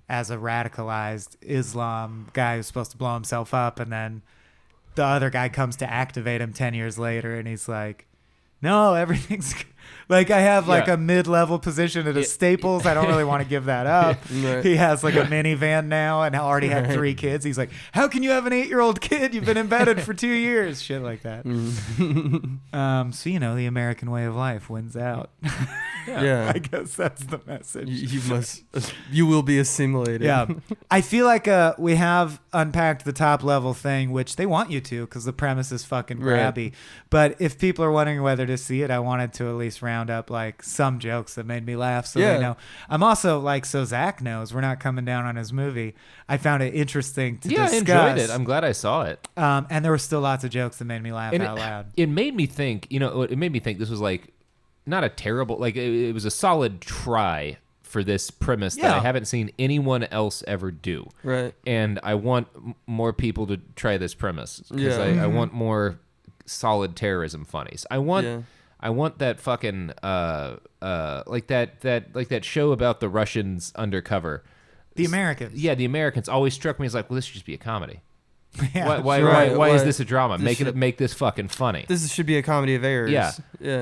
as a radicalized Islam guy who's supposed to blow himself up, and then the other guy comes to activate him 10 years later, and he's like, no, everything's like, I have like Yeah. a mid-level position at a Staples. I don't really want to give that up. Right. He has like a minivan now and already had 3 kids. He's like, how can you have an 8-year-old kid? You've been embedded for 2 years. Shit like that. So, the American way of life wins out. Yeah. I guess that's the message. You will be assimilated. Yeah. I feel like we have unpacked the top level thing, which they want you to because the premise is fucking Right. grabby. But if people are wondering whether to see it, I wanted to at least round up like some jokes that made me laugh so Yeah. they know. I'm also like, so Zach knows we're not coming down on his movie. I found it interesting to Yeah, I discuss. enjoyed it. I'm glad I saw it. And there were still lots of jokes that made me laugh And out loud. It made me think, it made me think this was like not a terrible, like it was a solid try for this premise that I Yeah. haven't seen anyone else ever do. Right. And I want more people to try this premise because Yeah. I want more solid terrorism funnies. I want that fucking like that show about the Russians undercover. The Americans. Yeah, the Americans always struck me as like, well, this should just be a comedy. Yeah. Why is this a drama? This Make this fucking funny. This should be a comedy of errors. Yeah.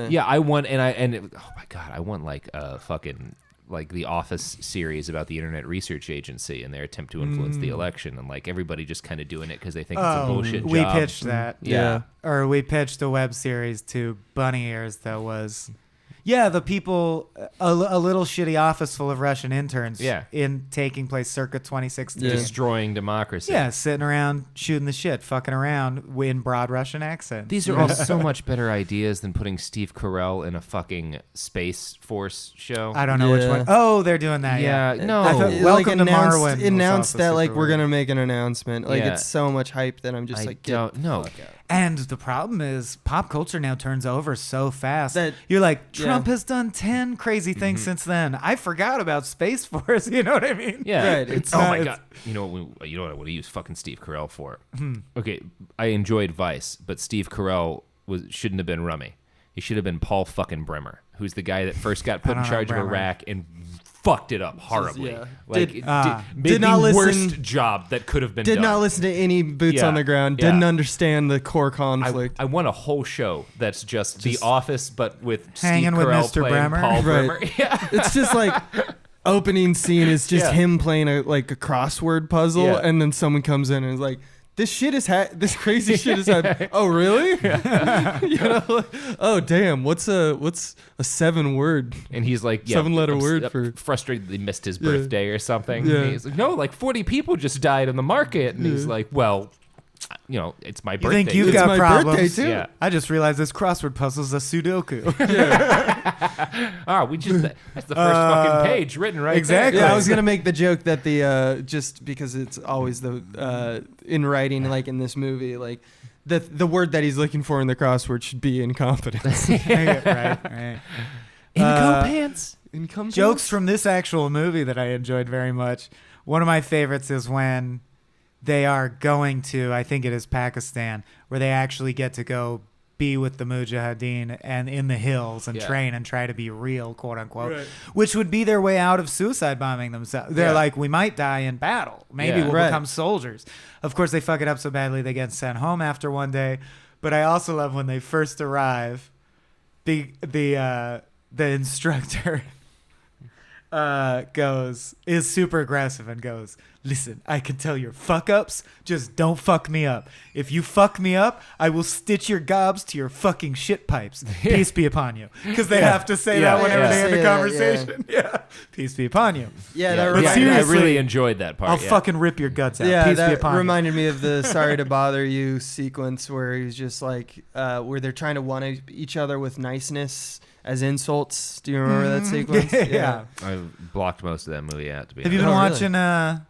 Yeah. I want oh my god, I want like a fucking like the Office series about the Internet Research Agency and their attempt to influence the election, and like everybody just kind of doing it because they think it's a bullshit we job. pitched that. Yeah. Or we pitched a web series to Bunny Ears that was, the people, a little shitty office full of Russian interns. Yeah. In taking place circa 2016. Yeah. Destroying democracy. Yeah, sitting around shooting the shit, fucking around in broad Russian accents. These are all so much better ideas than putting Steve Carell in a fucking Space Force show. I don't know which Yeah. one. Oh, they're doing that. Yeah, Yeah. no. I thought- It, Welcome to Marwin was announced also that like super we're weird. gonna make an announcement. Like Yeah. it's so much hype that I'm just I like, don't know. And the problem is pop culture now turns over so fast. That- You're like, yeah. Trump has done 10 crazy things since then. I forgot about Space Force. You know what I mean? Yeah. Right, it's oh not- my it's- god. You know what I would have used fucking Steve Carell for? Hmm. Okay, I enjoyed Vice, but Steve Carell shouldn't have been Rummy. He should have been Paul fucking Bremer, who's the guy that first got put in don't know charge of Bremer. Iraq and fucked it up horribly. yeah. Like Did- made did the not worst listen- job that could have been Did done. not listen to any boots Yeah. on the ground. Yeah. Didn't understand the core conflict. I want a whole show that's just The Office, but with Hanging Steve with Carell Mr. playing Bremer. Paul Right. Bremer. Yeah. It's just like opening scene is just Yeah. him playing a crossword puzzle, Yeah. and then someone comes in and is like, "This shit is this crazy shit is happening." Oh, really? You know, like, oh damn. What's a 7-word? And he's like, 7-letter I'm word for- frustrated that he missed his Yeah. birthday or something. Yeah. And he's like, no, like 40 people just died in the market. And he's like, well, it's my You birthday. think you've It's got my problems? birthday, too. Yeah. I just realized this crossword puzzle's a Sudoku. That's the first fucking page written right exactly. there. Yeah, I was gonna make the joke that the just because it's always the in writing, like in this movie, like the word that he's looking for in the crossword should be incompetence. right. Incompetence. Incompetence? Jokes from this actual movie that I enjoyed very much. One of my favorites is when they are going to, I think it is Pakistan, where they actually get to go be with the Mujahideen and in the hills and train and try to be real, quote unquote, which would be their way out of suicide bombing themselves. They're like, we might die in battle. Maybe we'll become soldiers. Of course, they fuck it up so badly they get sent home after one day. But I also love when they first arrive, the instructor is super aggressive and goes, listen, I can tell your fuck ups, just don't fuck me up. If you fuck me up, I will stitch your gobs to your fucking shit pipes. Peace be upon you. Because they have to say that whenever they end the conversation. Yeah. Peace be upon you. Yeah, Yeah, that I really enjoyed that part. I'll fucking rip your guts out. Yeah, Peace be that upon you. reminded me of the "Sorry to Bother You" sequence where he's just like, where they're trying to one each other with niceness as insults. Do you remember that sequence? Yeah. I blocked most of that movie out. To be Have you honest. been watching?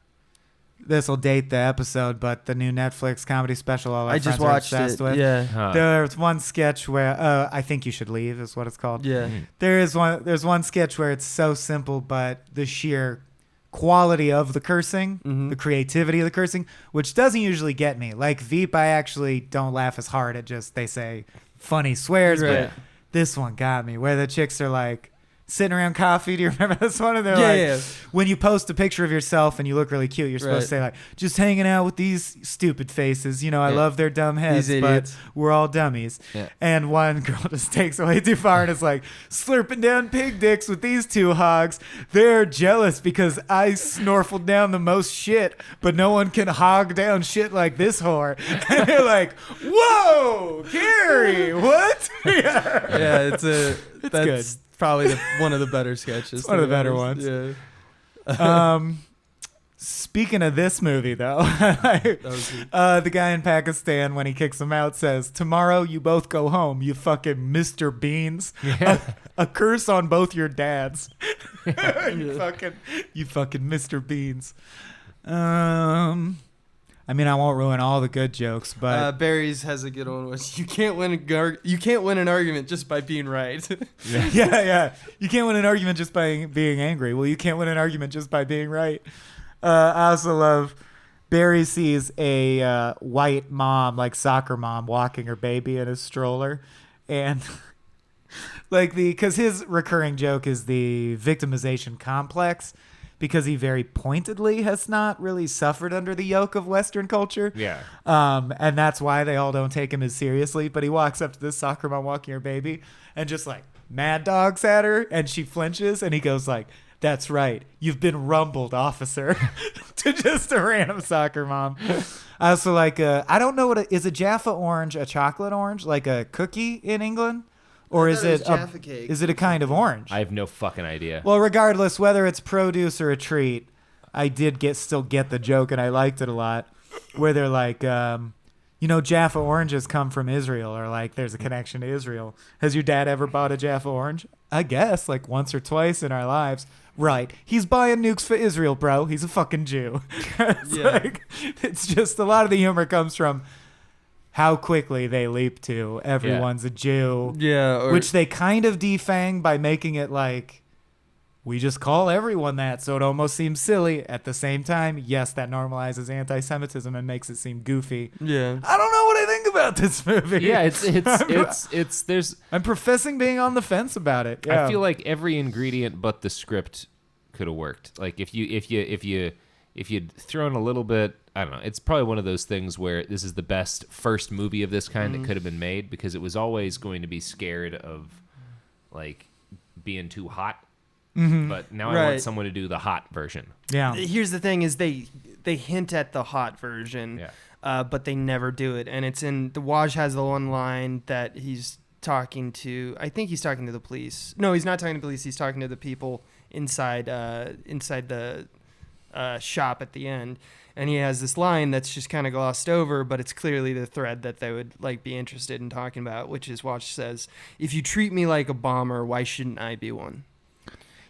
This will date the episode, but the new Netflix comedy special. All our I friends just are watched obsessed it. with. Yeah, Huh. There's one sketch where I think you should leave is what it's called. yeah. There's one sketch where it's so simple, but the sheer quality of the cursing, the creativity of the cursing, which doesn't usually get me. Like Veep, I actually don't laugh as hard at just they say funny swears, Right. but this one got me where the chicks are like sitting around coffee. Do you remember this one? And they're Yeah, when you post a picture of yourself and you look really cute, you're supposed to say like, just hanging out with these stupid faces. You know, I love their dumb heads, These but idiots. we're all dummies. Yeah. And one girl just takes it way too far and is like, slurping down pig dicks with these two hogs. They're jealous because I snorfled down the most shit, but no one can hog down shit like this whore. And they're like, whoa, Carrie, what? Yeah, that's good. probably one of the better sketches. one of to the be better honest. ones. Yeah. Speaking of this movie, though, the guy in Pakistan, when he kicks him out, says, tomorrow you both go home, you fucking Mr. Beans. A curse on both your dads. you fucking Mr. Beans. I mean, I won't ruin all the good jokes, but Barry's has a good one. Which you can't win an argument just by being right. yeah. You can't win an argument just by being angry. Well, you can't win an argument just by being right. I also love Barry sees a white mom, like soccer mom, walking her baby in a stroller, and because his recurring joke is the victimization complex. Because he very pointedly has not really suffered under the yoke of Western culture. Yeah. And that's why they all don't take him as seriously. But he walks up to this soccer mom walking her baby and just like mad dogs at her. And she flinches and he goes like, that's right. You've been rumbled, officer. To just a random soccer mom. I also like, I don't know is a Jaffa orange a chocolate orange? Like a cookie in England? Or is it a kind of orange? I have no fucking idea. Well, regardless, whether it's produce or a treat, I did still get the joke, and I liked it a lot. Where they're like, Jaffa oranges come from Israel, or like there's a connection to Israel. Has your dad ever bought a Jaffa orange? I guess, like once or twice in our lives. Right. He's buying nukes for Israel, bro. He's a fucking Jew. It's just a lot of the humor comes from how quickly they leap to everyone's a Jew. Yeah. Which they kind of defang by making it like, we just call everyone that, so it almost seems silly. At the same time, yes, that normalizes anti-Semitism and makes it seem goofy. Yeah. I don't know what I think about this movie. Yeah, I'm professing being on the fence about it. Yeah. I feel like every ingredient but the script could have worked. Like if you'd thrown a little bit, I don't know. It's probably one of those things where this is the best first movie of this kind that could have been made because it was always going to be scared of like being too hot. But now I want someone to do the hot version. Yeah. Here's the thing: is they hint at the hot version, but they never do it. And it's in the Waj has the one line that he's talking to. I think he's talking to the police. No, he's not talking to police. He's talking to the people inside the shop at the end. And he has this line that's just kind of glossed over, but it's clearly the thread that they would like be interested in talking about, which is Waj says, "If you treat me like a bomber, why shouldn't I be one?"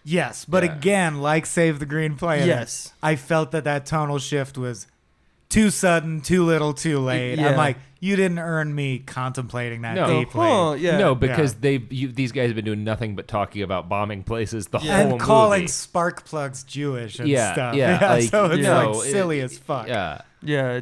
Yes, but again, like Save the Green Planet, Yes. I felt that tonal shift was too sudden, too little, too late. Yeah. I'm like, you didn't earn me contemplating that No. deeply. Oh, yeah. No, because these guys have been doing nothing but talking about bombing places the whole And calling movie. spark plugs Jewish and Yeah, stuff. yeah, like, so it's no, like silly as fuck. Yeah. Yeah,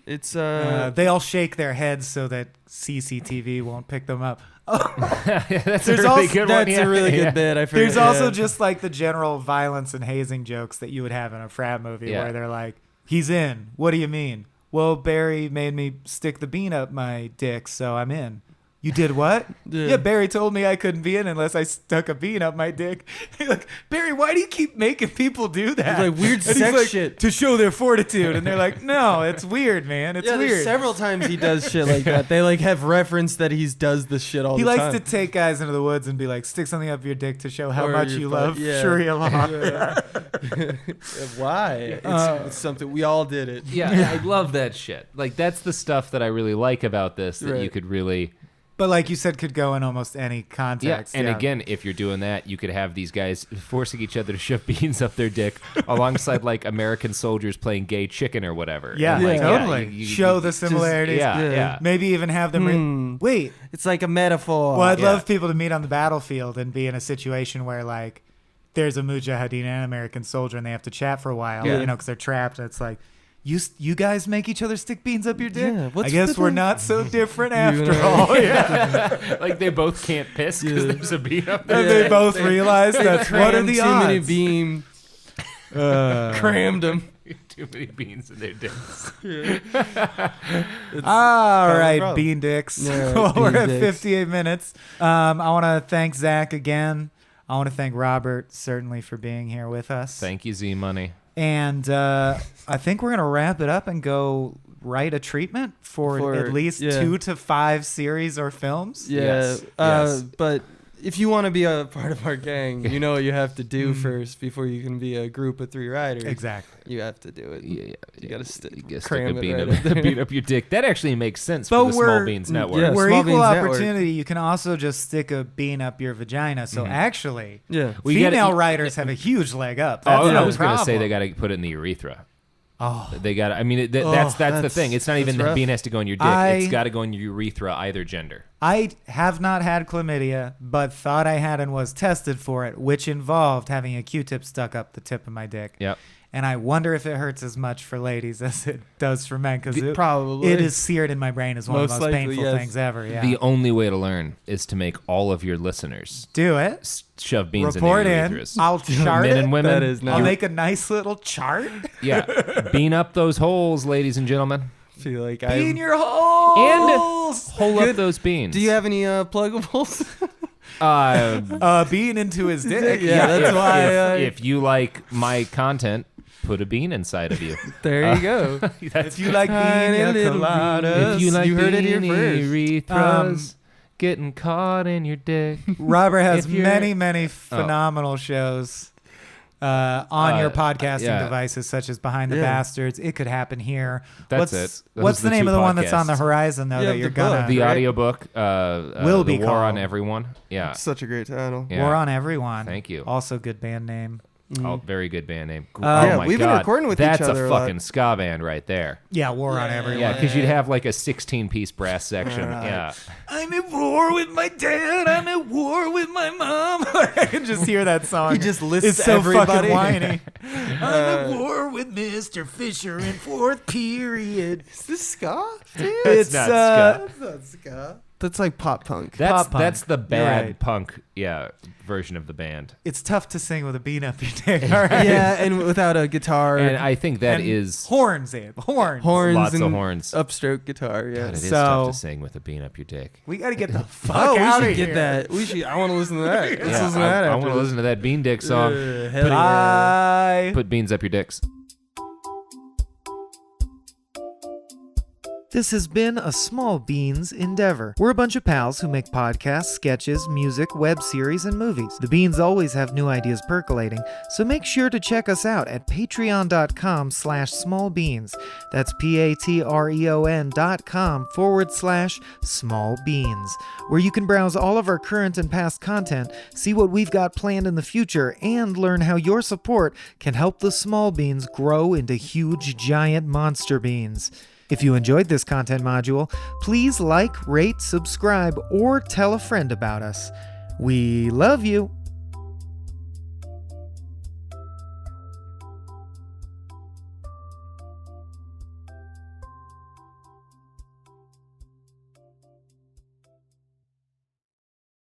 it's They all shake their heads so that CCTV won't pick them up. That's There's a really also- good one. that's Yeah. a really good Yeah. bit. I forget. There's also yeah. just like the general violence and hazing jokes that you would have in a frat movie Yeah. where they're like, he's in. What do you mean? Well, Barry made me stick the bean up my dick, so I'm in. You did what? Yeah. Barry told me I couldn't be in unless I stuck a bean up my dick. Like, Barry, why do you keep making people do that? It's like weird And he's sex like, shit. to show their fortitude. And they're like, no, it's weird, man. It's yeah, there's weird. several times he does shit like that. They like have reference that he does this shit all He the likes time. to take guys into the woods and be like, stick something up your dick to show how Or much your you butt, love yeah. Sharia law. Why? It's something we all did it. Yeah, I love that shit. Like, that's the stuff that I really like about this, that you Right. could really... But like you said, could go in almost any context. Yeah, and again, if you're doing that, you could have these guys forcing each other to shove beans up their dick alongside like American soldiers playing gay chicken or whatever. Yeah, And, like, totally. you- Show the similarities. Yeah, Yeah. yeah. Maybe even have them. Wait. It's like a metaphor. Well, I'd Yeah. love people to meet on the battlefield and be in a situation where like there's a mujahideen and an American soldier and they have to chat for a while, Yeah. you know, because they're trapped. And it's like, you guys make each other stick beans up your dick? Yeah, I what's guess with we're the- not so different after know. all. Yeah. Like they both can't piss because Yeah. there's a bean up And there. they both realize that what are the too many odds? beam, crammed them. Too many beans in their dicks. All right, problem. bean dicks. Yeah, Well, we're bean at dicks. 58 minutes. I want to thank Zach again. I want to thank Robert certainly for being here with us. Thank you, Z Money. And I think we're gonna wrap it up and go write a treatment for at least 2 to 5 series or films. Yeah. Yes, yes. But if you want to be a part of our gang, you know what you have to do first before you can be a group of 3 riders. Exactly. You have to do it. Yeah, You gotta stick You gotta cram stick a it bean, right up, up there. bean up your dick. That actually makes sense But for the Small we're- Beans Network. yeah. We're Small equal Beans Network. opportunity. You can also just stick a bean up your vagina. So actually, Yeah. We female gotta- writers have a huge leg up. Oh, That's I no was gonna say problem. they got to put it in the urethra. Oh, They got. I mean, that's the that's- thing. It's not even that's the rough. bean has to go in your dick. It's got to go in your urethra, either gender. I have not had chlamydia, but thought I had and was tested for it, which involved having a Q-tip stuck up the tip of my dick. Yep. And I wonder if it hurts as much for ladies as it does for men, because Probably. it is seared in my brain as one of the Most most likely, painful yes. things ever. Yeah. The only way to learn is to make all of your listeners Do it. shove beans Report in their in. urethras. I'll chart Men it. and women. That is I'll not. make a nice little chart. Yeah. Bean up those holes, ladies and gentlemen. feel like Bean I. your holes. Hole up those beans. Do you have any pluggables? Bean into his dick. Yeah, that's if, why. if you like my content, put a bean inside of you. There you go. If you like Tiny bean little coladas. If you like You heard it here beanie first. urethras getting caught in your dick. Robert has If you're- many phenomenal shows on your podcasting yeah. devices, such as Behind the Yeah. Bastards. It Could Happen Here. That's what's, it. Those What's are the the name two of the one that's on the podcasts. horizon, though, Yeah, that the you're book. gonna... The Right. audiobook, Will The be War called. on Everyone. Yeah. Such a great title. Yeah. War on Everyone. Thank you. Also good band name. Oh, very good band name. Yeah, oh my we've been God. recording with each That's other a a lot. fucking ska band right there. Yeah, War on Everyone. Yeah, because you'd have like a 16-piece brass section. Right. Yeah. I'm at war with my dad. I'm at war with my mom. I can just hear that song. He just lists It's so everybody. fucking whiny. I'm at war with Mr. Fisher in 4th period. Is this ska? It's not ska. That's not ska. That's like pop punk. That's Pop punk. the You're bad right. punk, version of the band. It's tough to sing with a bean up your dick. All right. Yeah, and without a guitar. And I think that And is horns, Abe. Horns. horns lots and of horns. upstroke guitar. Yeah. God, it is So- tough to sing with a bean up your dick. We got to get the fuck Oh, out we of should here. get that. We should. I want to listen to that. Let's Yeah, listen to that. I after want to this. listen to that Bean Dick song. Hell yeah. Bye. Put beans up your dicks. This has been a Small Beans endeavor. We're a bunch of pals who make podcasts, sketches, music, web series, and movies. The Beans always have new ideas percolating, so make sure to check us out at patreon.com/smallbeans. That's patreon.com/smallbeans, where you can browse all of our current and past content, see what we've got planned in the future, and learn how your support can help the small beans grow into huge, giant monster beans. If you enjoyed this content module, please like, rate, subscribe, or tell a friend about us. We love you!